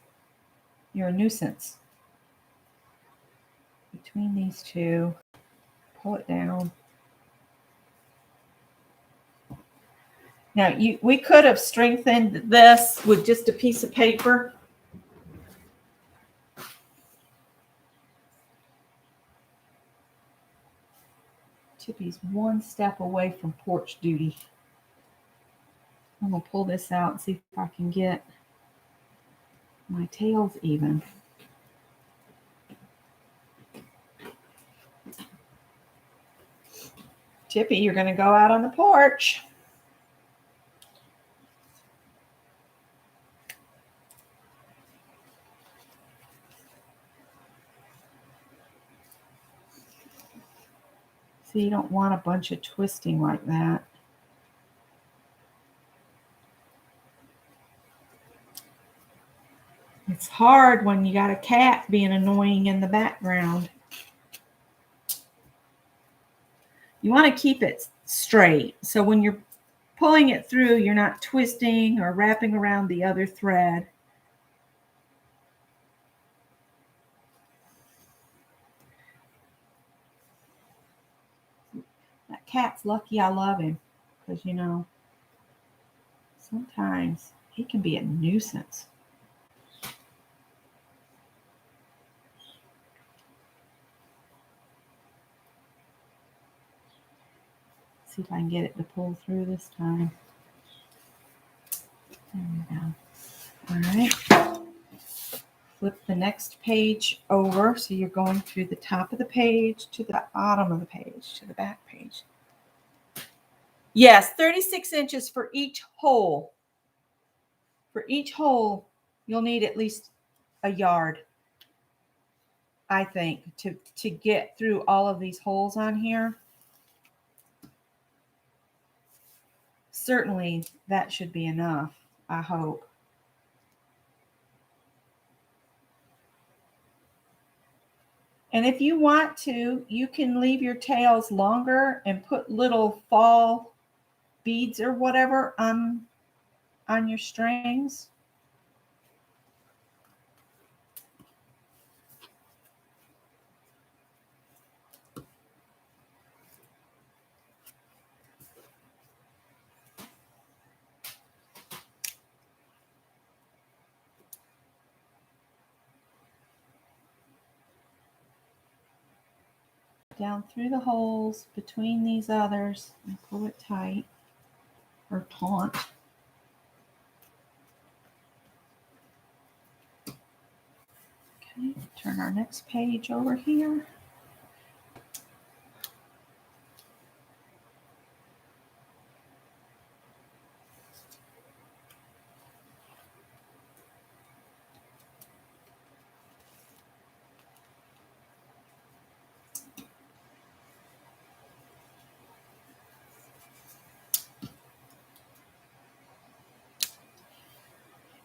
You're a nuisance. Between these two, pull it down. Now, we could have strengthened this with just a piece of paper. Tippy's one step away from porch duty. I'm going to pull this out and see if I can get my tails even. Tippy, you're going to go out on the porch. So you don't want a bunch of twisting like that. It's hard when you got a cat being annoying in the background. You want to keep it straight. So when you're pulling it through, you're not twisting or wrapping around the other thread. That cat's lucky I love him, because, you know, sometimes he can be a nuisance. See if I can get it to pull through this time. There we go. All right. Flip the next page over. So you're going through the top of the page to the bottom of the page to the back page. Yes, 36 inches for each hole. For each hole, you'll need at least a yard, I think, to get through all of these holes on here. Certainly that should be enough, I hope. And if you want to, you can leave your tails longer and put little fall beads or whatever on your strings. Down through the holes between these others and pull it tight or taut. Okay, turn our next page over here.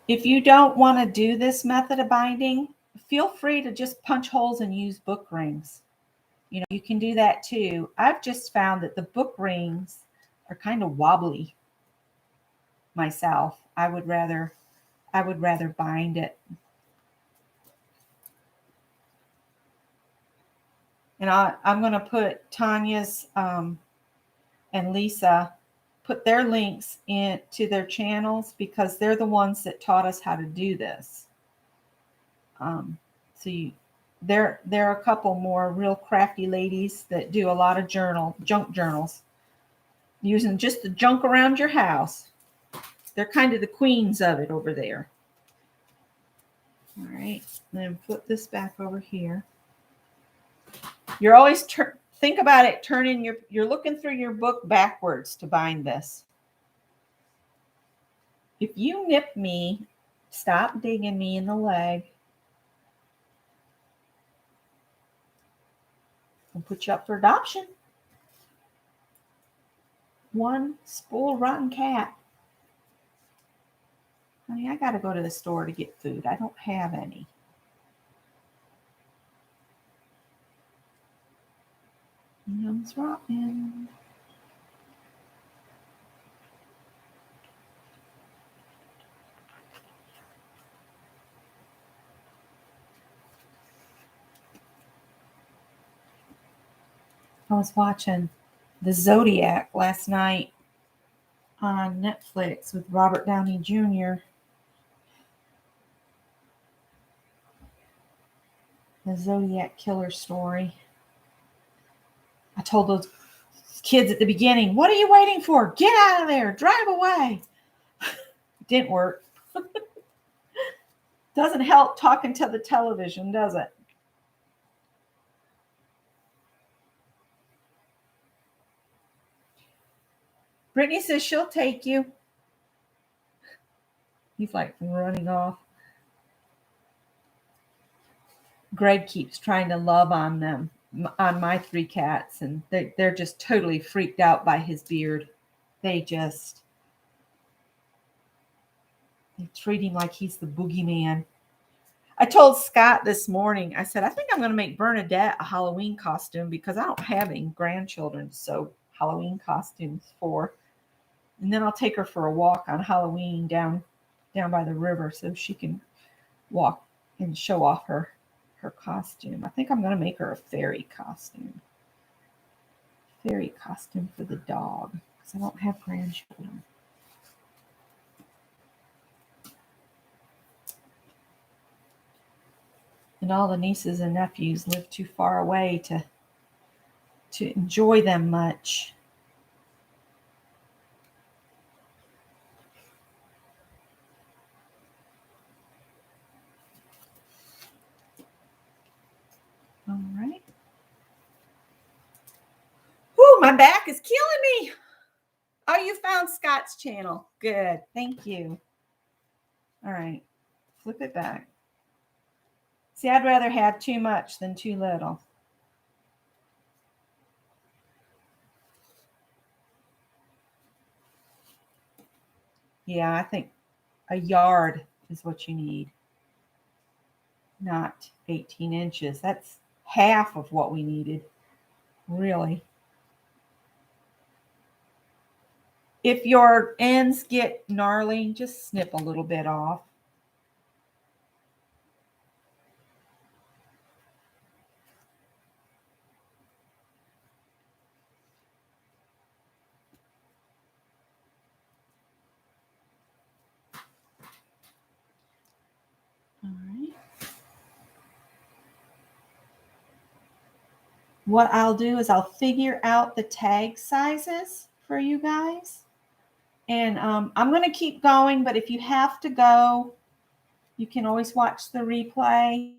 If you don't want to do this method of binding, feel free to just punch holes and use book rings. You know, you can do that too. I've just found that the book rings are kind of wobbly myself. I would rather bind it. And I'm going to put Tanya's and Lisa, put their links into their channels, because they're the ones that taught us how to do this. There are a couple more real crafty ladies that do a lot of junk journals, using just the junk around your house. They're kind of the queens of it over there. All right, then flip this back over here. You're always think about it, you're looking through your book backwards to bind this. If you nip me, stop digging me in the leg. I'll put you up for adoption. One spoiled rotten cat. Honey, I got to go to the store to get food. I don't have any. Yum's rotten. I was watching The Zodiac last night on Netflix with Robert Downey Jr. The Zodiac killer story. I told those kids at the beginning, what are you waiting for? Get out of there. Drive away. It didn't work. Doesn't help talking to the television, does it? Brittany says she'll take you. He's like running off. Greg keeps trying to love on them, on my three cats, and they're just totally freaked out by his beard. They treat him like he's the boogeyman. I told Scott this morning, I said, I think I'm going to make Bernadette a Halloween costume because I don't have any grandchildren to sew Halloween costumes for. And then I'll take her for a walk on Halloween down by the river so she can walk and show off her costume. I think I'm going to make her a fairy costume. Fairy costume for the dog because I don't have grandchildren. And all the nieces and nephews live too far away to enjoy them much. All right. Whew, my back is killing me. Oh, you found Scott's channel. Good. Thank you. All right. Flip it back. See, I'd rather have too much than too little. Yeah, I think a yard is what you need, not 18 inches. That's half of what we needed, really. If your ends get gnarly, just snip a little bit off. All right. What I'll do is I'll figure out the tag sizes for you guys. And I'm going to keep going, but if you have to go, you can always watch the replay.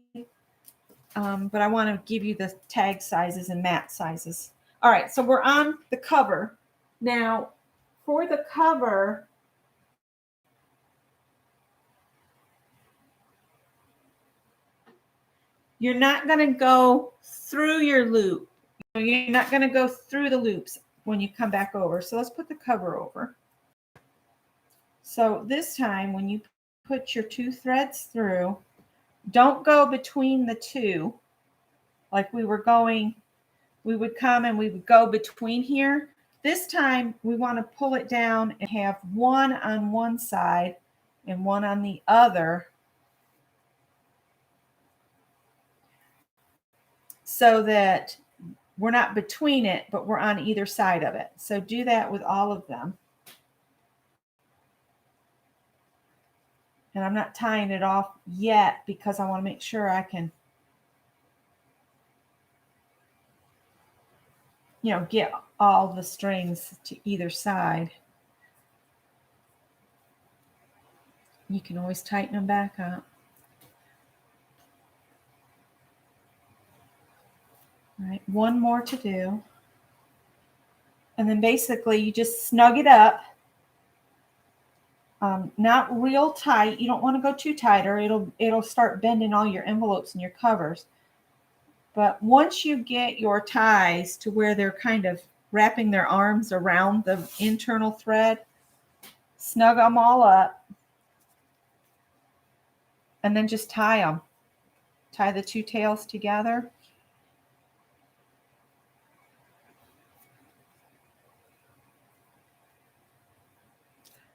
But I want to give you the tag sizes and mat sizes. All right, so we're on the cover. Now, for the cover, you're not going to go through your loop. You're not going to go through the loops when you come back over. So let's put the cover over. So this time when you put your 2 threads through, don't go between the 2 like we were going. We would come and we would go between here. This time we want to pull it down and have one on one side and one on the other, so that we're not between it, but we're on either side of it. So do that with all of them. And I'm not tying it off yet because I want to make sure I can, get all the strings to either side. You can always tighten them back up. All right, one more to do. And then basically you just snug it up. Not real tight. You don't want to go too tight or it'll start bending all your envelopes and your covers. But once you get your ties to where they're kind of wrapping their arms around the internal thread, snug them all up and then just tie them. Tie the 2 tails together.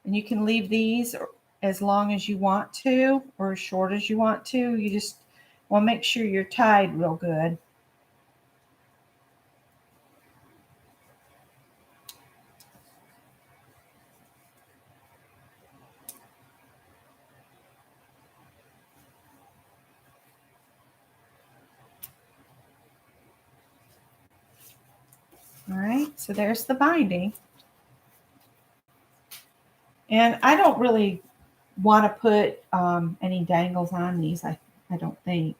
And you can leave these as long as you want to or as short as you want to. You just want to make sure you're tied real good. All right, so there's the binding. And I don't really want to put any dangles on these, I don't think.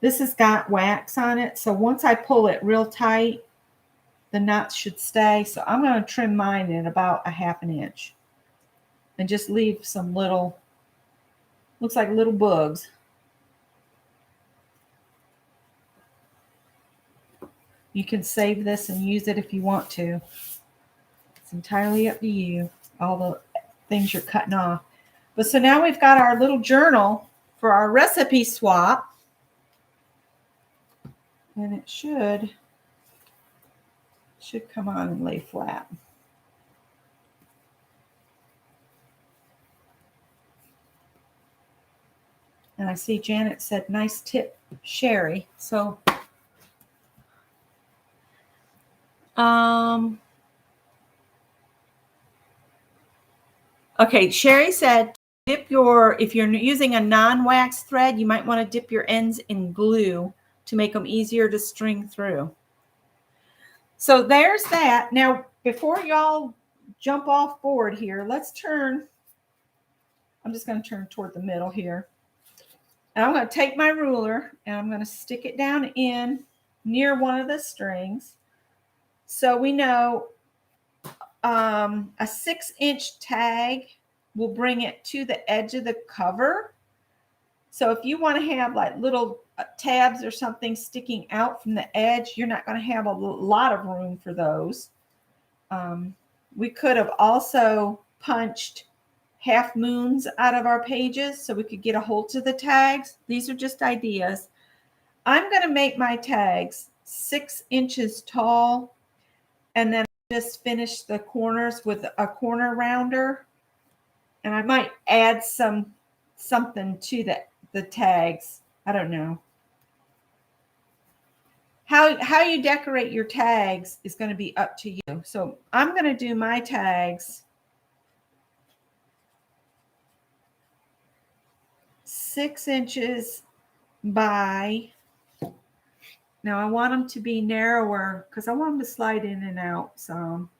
This has got wax on it, so once I pull it real tight, the knots should stay. So I'm going to trim mine at about 1/2 inch and just leave some little, looks like little bugs. You can save this and use it if you want to. It's entirely up to you, all the things you're cutting off. But so now we've got our little journal for our recipe swap. And it should come on and lay flat. And I see Janet said, nice tip, Sherry. So, okay, Sherry said, if you're using a non-wax thread, you might want to dip your ends in glue to make them easier to string through. So there's that. Now, before y'all jump off board here, let's turn. I'm just going to turn toward the middle here. And I'm going to take my ruler and I'm going to stick it down in near one of the strings. So we know a 6-inch tag will bring it to the edge of the cover. So if you want to have like little tabs or something sticking out from the edge, you're not going to have a lot of room for those. We could have also punched half moons out of our pages so we could get a hold to the tags. These are just ideas. I'm going to make my tags 6 inches tall, and then just finish the corners with a corner rounder. And I might add something to the tags. I don't know. How you decorate your tags is going to be up to you. So I'm going to do my tags 6 inches by, now I want them to be narrower because I want them to slide in and out some.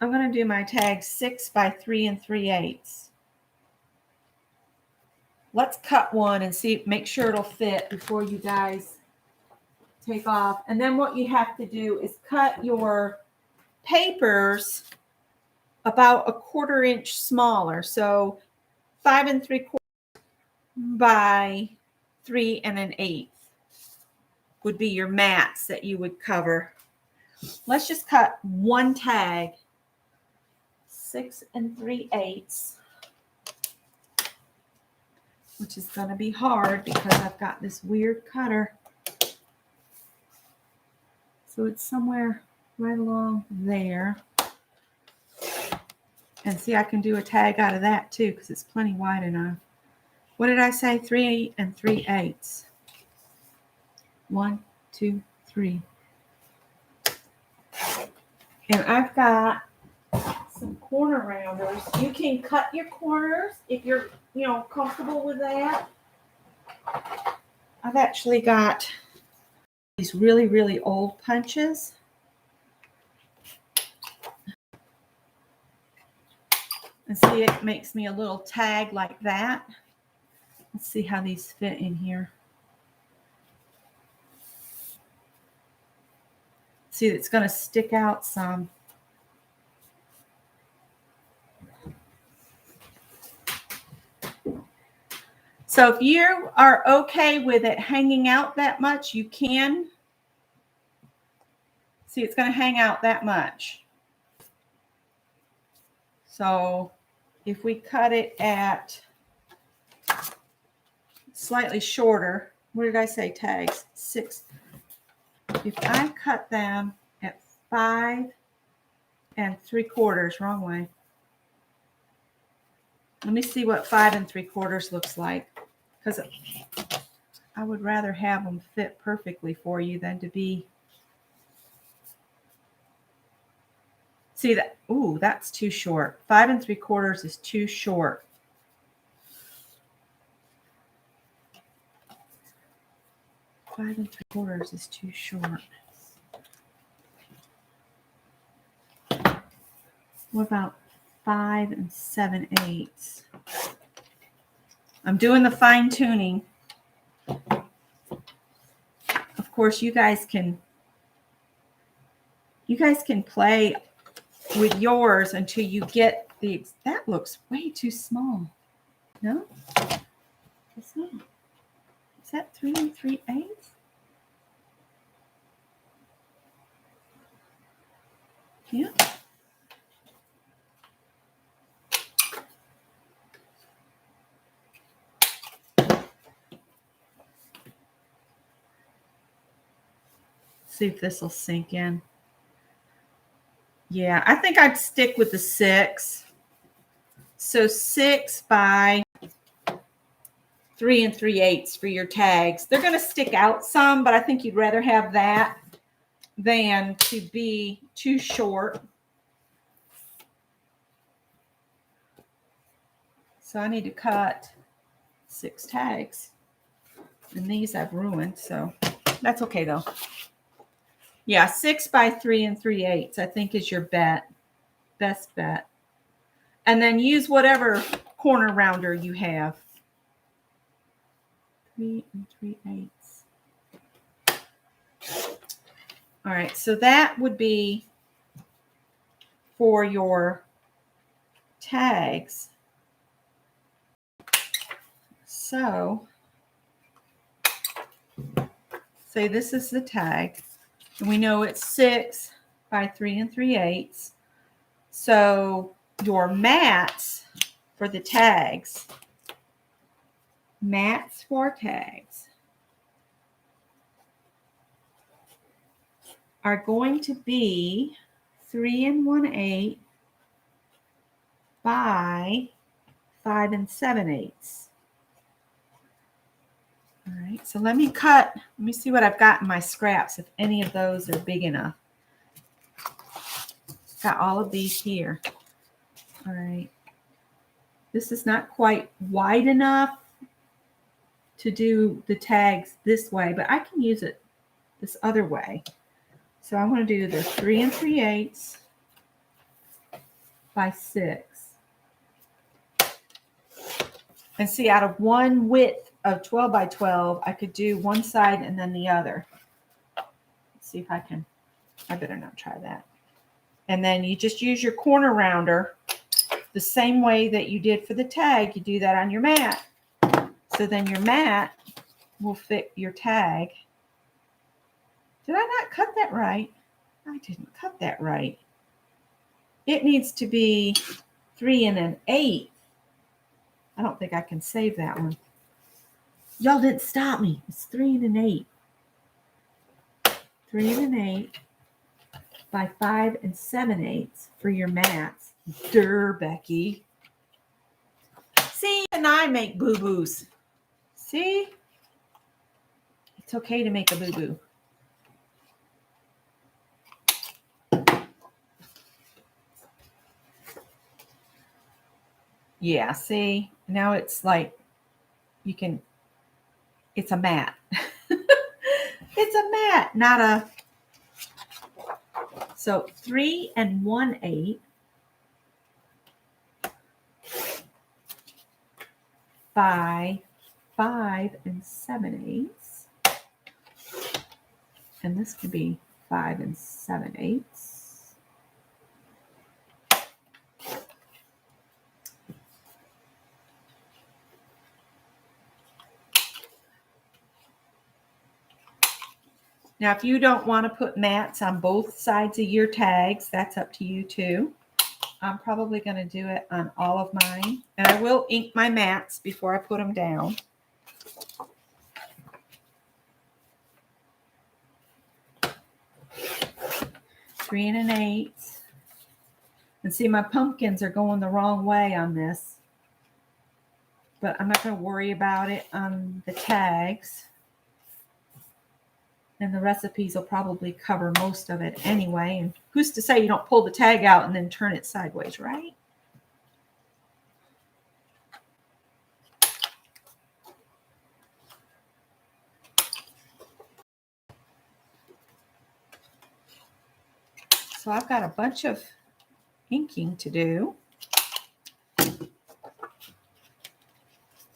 I'm going to do my tag 6 by 3 3/8. Let's cut one and see, make sure it'll fit before you guys take off. And then what you have to do is cut your papers about 1/4 inch smaller. So 5 3/4 by 3 1/8 would be your mats that you would cover. Let's just cut one tag, 6 3/8, which is going to be hard because I've got this weird cutter. So it's somewhere right along there. And see, I can do a tag out of that too because it's plenty wide enough. What did I say? 3 3/8. 1, 2, 3. And I've got some corner rounders. You can cut your corners if you're, comfortable with that. I've actually got these really, really old punches. And see, it makes me a little tag like that. Let's see how these fit in here. See, it's going to stick out some. So if you are okay with it hanging out that much, you can. See, it's going to hang out that much. So if we cut it at slightly shorter, what did I say, tags? 6. If I cut them at 5 3/4, wrong way. Let me see what 5 3/4 looks like, because I would rather have them fit perfectly for you than to be. See that? Ooh, that's too short. 5 3/4 is too short. Five 3/4 is too short. What about 5 7/8? I'm doing the fine tuning. Of course, you guys can play with yours until you get that looks way too small. No? It's not. Is that 3 3/8? Yeah. See if this will sink in. Yeah, I think I'd stick with the 6. So 6 by 3 3/8 for your tags. They're going to stick out some, but I think you'd rather have that than to be too short. So I need to cut 6 tags. And these I've ruined, so that's okay though. Yeah, 6 by 3 3/8 I think is your best bet. And then use whatever corner rounder you have. 3 3/8. All right, so that would be for your tags. So say this is the tag, and we know it's 6 by 3 3/8. So your mats for the tags, are going to be 3 1/8 by 5 7/8. All right, so let me see what I've got in my scraps, if any of those are big enough. Got all of these here. All right. This is not quite wide enough to do the tags this way, but I can use it this other way. So I'm going to do the 3 3/8 by 6. And see, out of one width of 12 by 12, I could do one side and then the other. Let's see if I can. I better not try that. And then you just use your corner rounder the same way that you did for the tag. You do that on your mat. So then your mat will fit your tag. Did I not cut that right? I didn't cut that right. It needs to be 3 1/8. I don't think I can save that one. Y'all didn't stop me. It's 3 1/8. 3 1/8 by 5 7/8 for your mats. Durr, Becky. See, and I make boo-boos. See? It's okay to make a boo-boo. Yeah, see? Now it's like it's a mat. It's a mat, not a. So 3 1/8 by 5 7/8. And this could be 5 7/8. Now, if you don't want to put mats on both sides of your tags, that's up to you too. I'm probably going to do it on all of mine. And I will ink my mats before I put them down. Three 1/8. And see, my pumpkins are going the wrong way on this. But I'm not going to worry about it on the tags. And the recipes will probably cover most of it anyway. And who's to say you don't pull the tag out and then turn it sideways, right? So I've got a bunch of inking to do.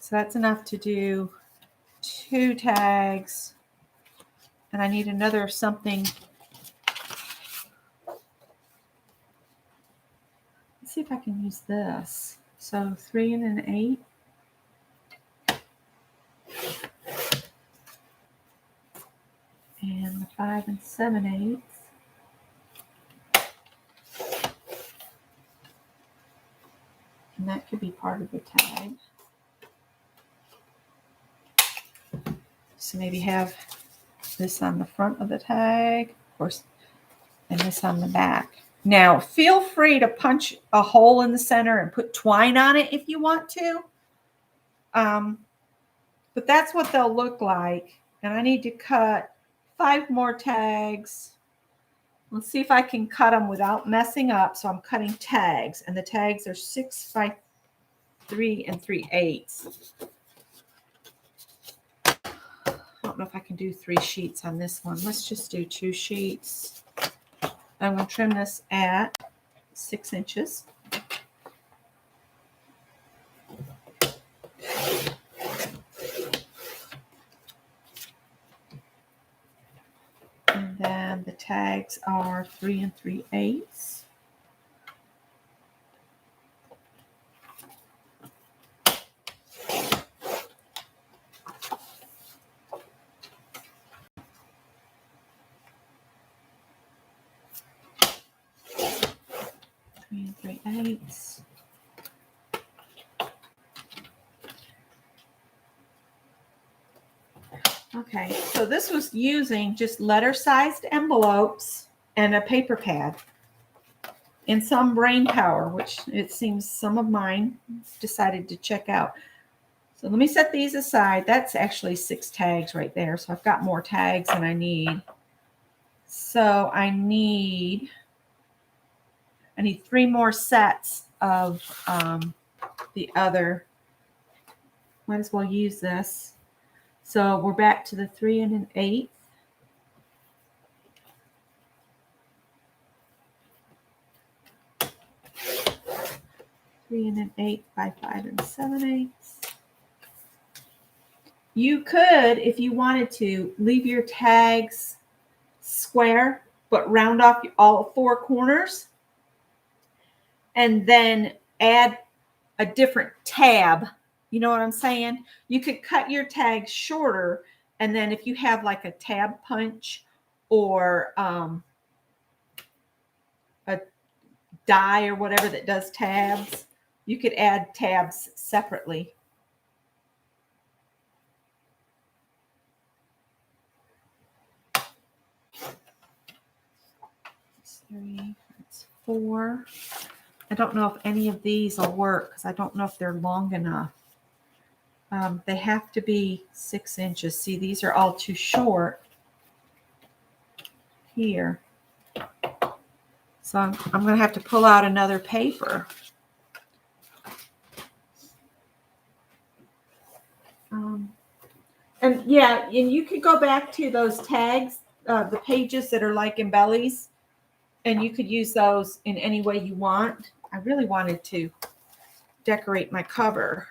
So that's enough to do 2 tags. And I need another something. Let's see if I can use this. So 3 1/8. And the 5 7/8. And that could be part of the tag. So maybe have this on the front of the tag, of course, and this on the back. Now, feel free to punch a hole in the center and put twine on it if you want to. But that's what they'll look like. And I need to cut 5 more tags. Let's see if I can cut them without messing up. So I'm cutting tags, and the tags are 6 by 3 3/8. I don't know if I can do 3 sheets on this one. Let's just do 2 sheets. I'm going to trim this at 6 inches. And then the tags are 3 3/8. Okay, so this was using just letter-sized envelopes and a paper pad and some brain power, which it seems some of mine decided to check out. So let me set these aside. That's actually 6 tags right there. So I've got more tags than I need. So I need 3 more sets of the other. Might as well use this. So we're back to the 3 1/8. Three and 1/8 by 5 7/8. You could, if you wanted to, leave your tags square, but round off all 4 corners, and then add a different tab. You know what I'm saying? You could cut your tags shorter, and then if you have like a tab punch or a die or whatever that does tabs, you could add tabs separately. That's 3, that's 4. I don't know if any of these will work because I don't know if they're long enough. They have to be 6 inches. See, these are all too short here. So I'm going to have to pull out another paper. And yeah, and you could go back to those tags, the pages that are like embellies, and you could use those in any way you want. I really wanted to decorate my cover.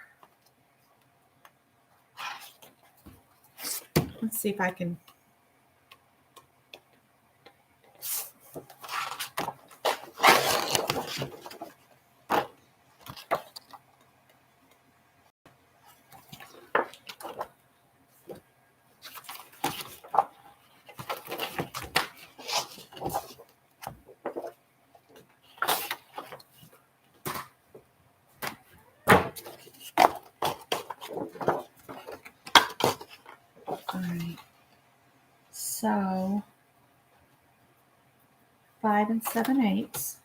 Let's see if I can. All right. So 5 7/8.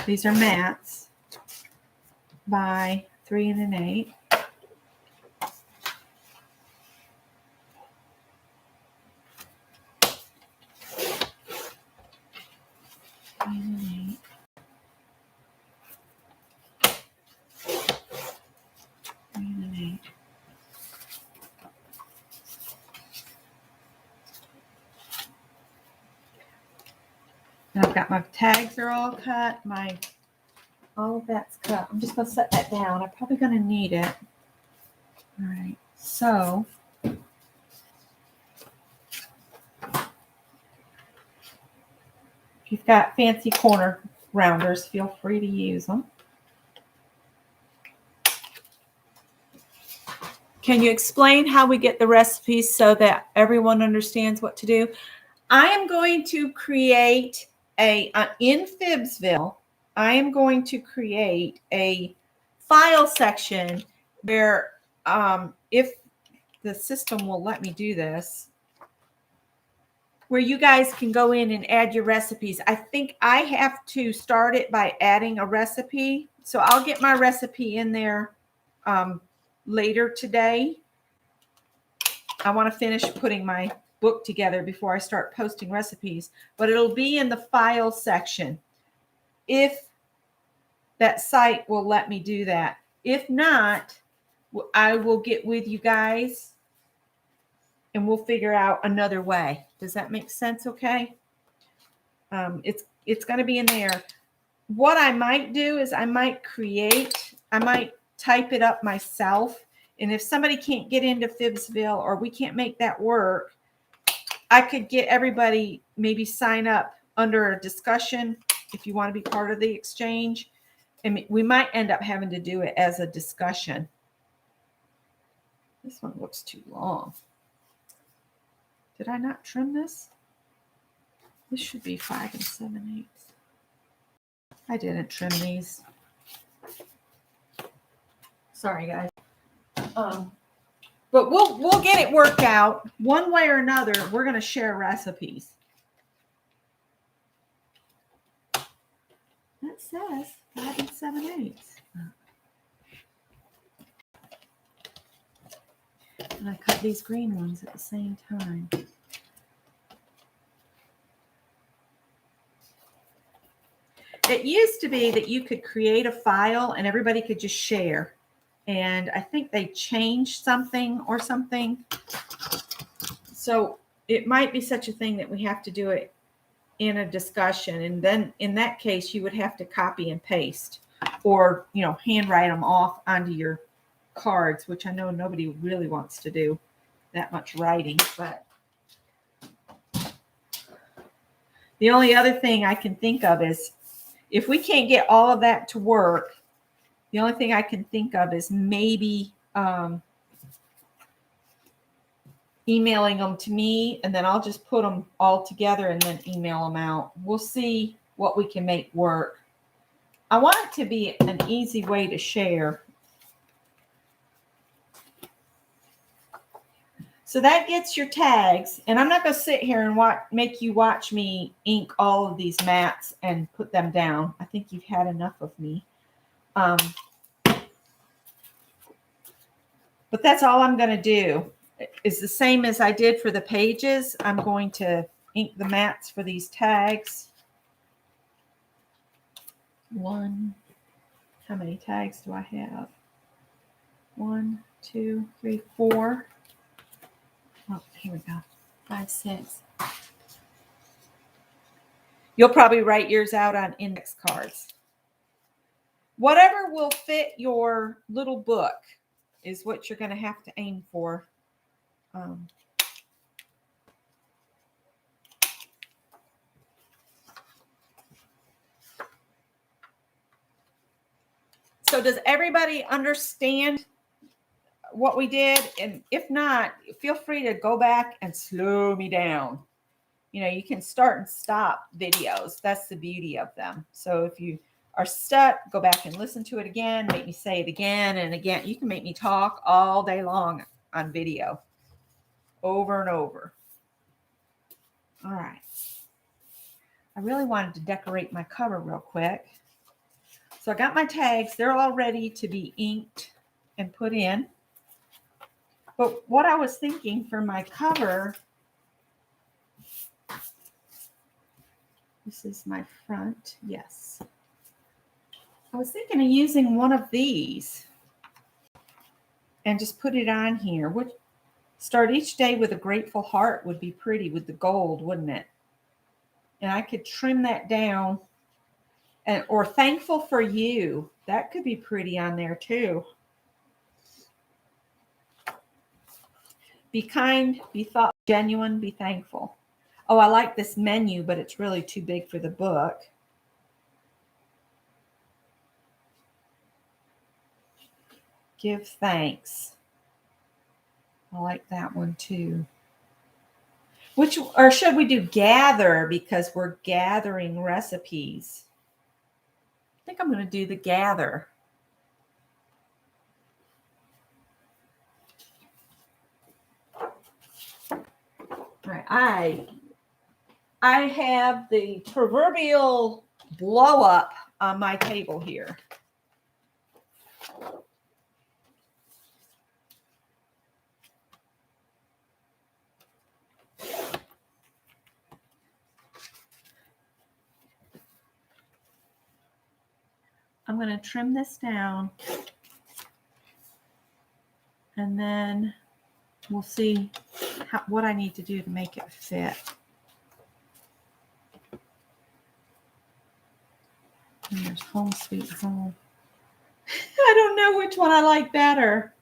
These are mats by 3 1/8. And I've got my tags are all cut. All of that's cut. I'm just going to set that down. I'm probably going to need it. All right. So if you've got fancy corner rounders, feel free to use them. Can you explain how we get the recipes so that everyone understands what to do? I am going to create in Fibsville, I am going to create a file section where if the system will let me do this, where you guys can go in and add your recipes. I think I have to start it by adding a recipe. So I'll get my recipe in there later today. I want to finish putting my book together before I start posting recipes, but it'll be in the file section if that site will let me do that. If not, I will get with you guys and we'll figure out another way. Does that make sense? Okay. It's going to be in there. What I might do is I might type it up myself. And if somebody can't get into Phibbsville or we can't make that work, I could get everybody maybe sign up under a discussion if you want to be part of the exchange. And we might end up having to do it as a discussion. This one looks too long. Did I not trim this? This should be 5 7/8. I didn't trim these. Sorry, guys. But we'll get it worked out one way or another. We're going to share recipes. That says 5 7/8. And I cut these green ones at the same time. It used to be that you could create a file and everybody could just share. And I think they changed something or something. So it might be such a thing that we have to do it in a discussion. And then in that case, you would have to copy and paste or, handwrite them off onto your cards, which I know nobody really wants to do that much writing. But the only other thing I can think of is if we can't get all of that to work, the only thing I can think of is maybe emailing them to me, and then I'll just put them all together and then email them out. We'll see what we can make work. I want it to be an easy way to share. So that gets your tags, and I'm not going to sit here and make you watch me ink all of these mats and put them down. I think you've had enough of me. But that's all I'm going to do. It's the same as I did for the pages. I'm going to ink the mats for these tags. How many tags do I have? 1, 2, 3, 4. Oh, here we go. 5, 6. You'll probably write yours out on index cards. Whatever will fit your little book is what you're going to have to aim for. So does everybody understand what we did? And if not, feel free to go back and slow me down. You can start and stop videos. That's the beauty of them. So if you are stuck, go back and listen to it again, make me say it again and again. You can make me talk all day long on video, over and over. All right. I really wanted to decorate my cover real quick. So I got my tags. They're all ready to be inked and put in. But what I was thinking for my cover, this is my front, yes. I was thinking of using one of these and just put it on here. Would start each day with a grateful heart would be pretty with the gold, wouldn't it? And I could trim that down. Or thankful for you. That could be pretty on there too. Be kind, be thoughtful, genuine, be thankful. Oh, I like this menu, but it's really too big for the book. Give thanks. I like that one too. Or should we do gather because we're gathering recipes? I think I'm going to do the gather. All right, I have the proverbial blow up on my table here. I'm going to trim this down, and then we'll see what I need to do to make it fit. And there's Home Sweet Home. I don't know which one I like better.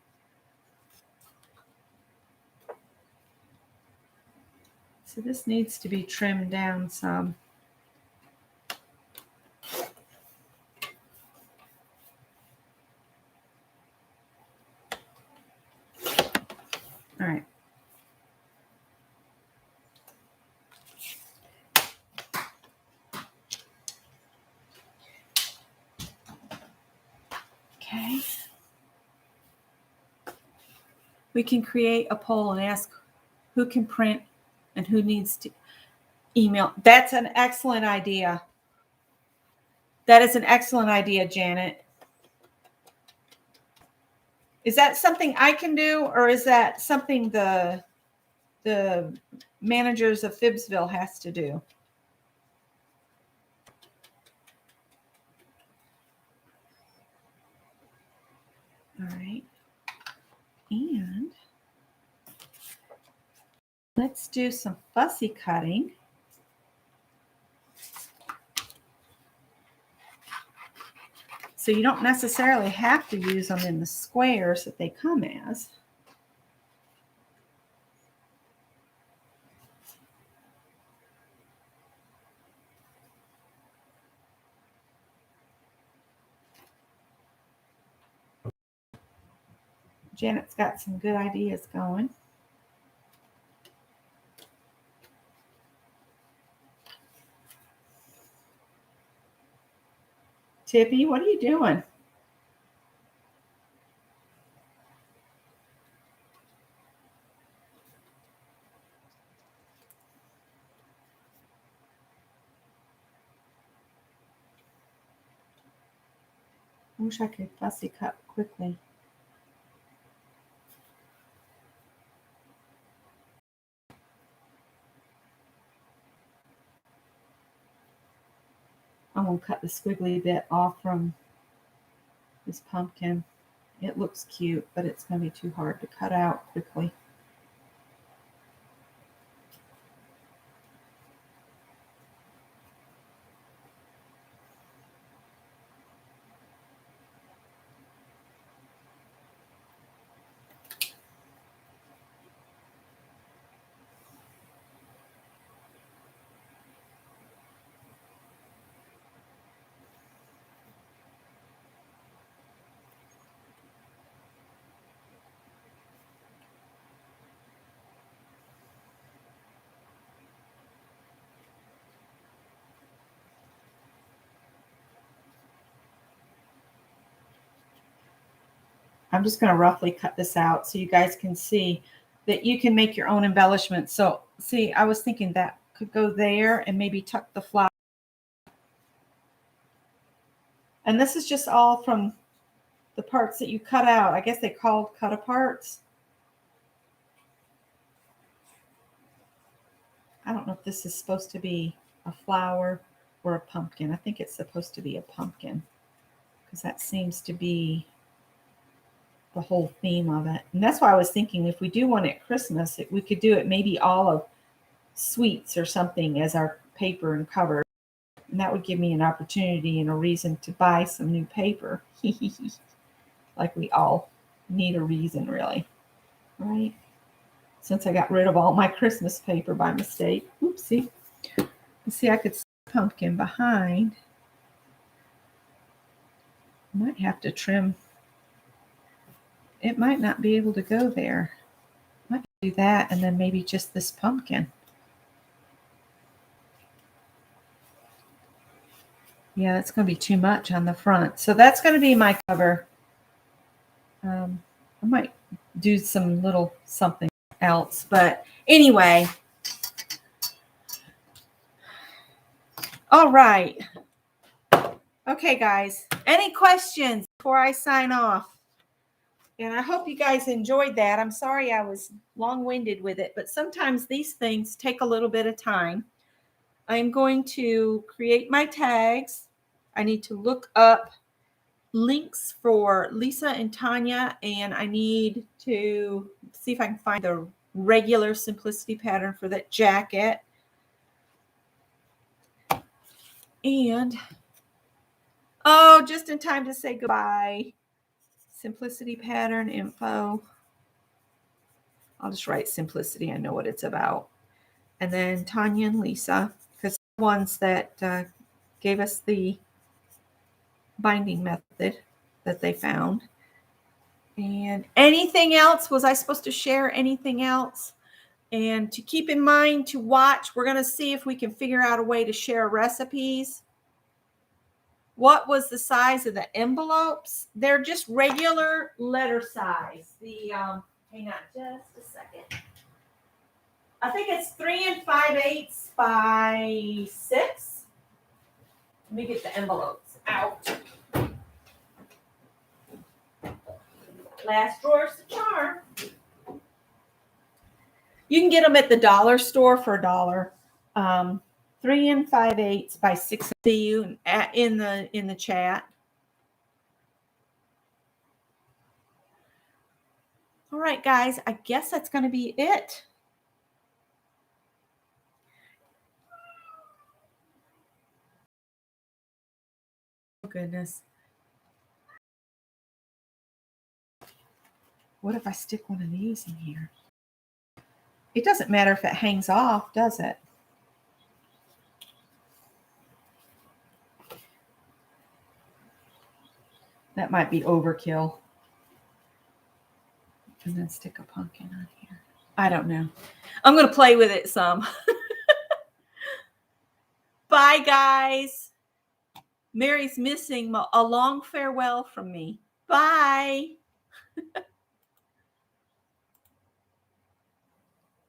So this needs to be trimmed down some. All right. Okay. We can create a poll and ask who can print and who needs to email. That's an excellent idea. That is an excellent idea, Janet. Is that something I can do, or is that something the managers of Phibbsville has to do? All right. And let's do some fussy cutting. So you don't necessarily have to use them in the squares that they come as. Janet's got some good ideas going. Tippy, what are you doing? I wish I could fussy cut quickly. I'm going to cut the squiggly bit off from this pumpkin. It looks cute, but it's going to be too hard to cut out quickly. I'm just going to roughly cut this out so you guys can see that you can make your own embellishments. So see, I was thinking that could go there and maybe tuck the flower. And this is just all from the parts that you cut out. I guess they called cut-aparts. I don't know if this is supposed to be a flower or a pumpkin. I think it's supposed to be a pumpkin because that seems to be the whole theme of it. And that's why I was thinking if we do one at Christmas, we could do it maybe all of sweets or something as our paper and cover. And that would give me an opportunity and a reason to buy some new paper. Like we all need a reason, really. Right? Since I got rid of all my Christmas paper by mistake. Oopsie. See, I could see the pumpkin behind. Might have to trim. It might not be able to go there. Might do that and then maybe just this pumpkin. Yeah, that's going to be too much on the front. So that's going to be my cover. I might do some little something else. But anyway, All right. Okay, guys. Any questions before I sign off? And I hope you guys enjoyed that. I'm sorry I was long-winded with it, but sometimes these things take a little bit of time. I'm going to create my tags. I need to look up links for Lisa and Tanya, and I need to see if I can find the regular simplicity pattern for that jacket. And oh, just in time to say goodbye. Simplicity pattern info. I'll just write simplicity. I know what it's about. And then Tanya and Lisa, because they're the ones that gave us the binding method that they found. And anything else? Was I supposed to share anything else? And to keep in mind to watch, we're going to see if we can figure out a way to share recipes. What was the size of the envelopes? They're just regular letter size. Hang on just a second. I think it's 3 5/8 by 6. Let me get the envelopes out. Last drawer's the charm. You can get them at the dollar store for $1. 3 5/8 by 6. See you in the chat. All right, guys. I guess that's going to be it. Oh, goodness. What if I stick one of these in here? It doesn't matter if it hangs off, does it? That might be overkill. And then stick a pumpkin on here. I don't know. I'm going to play with it some. Bye, guys. Mary's missing a long farewell from me. Bye.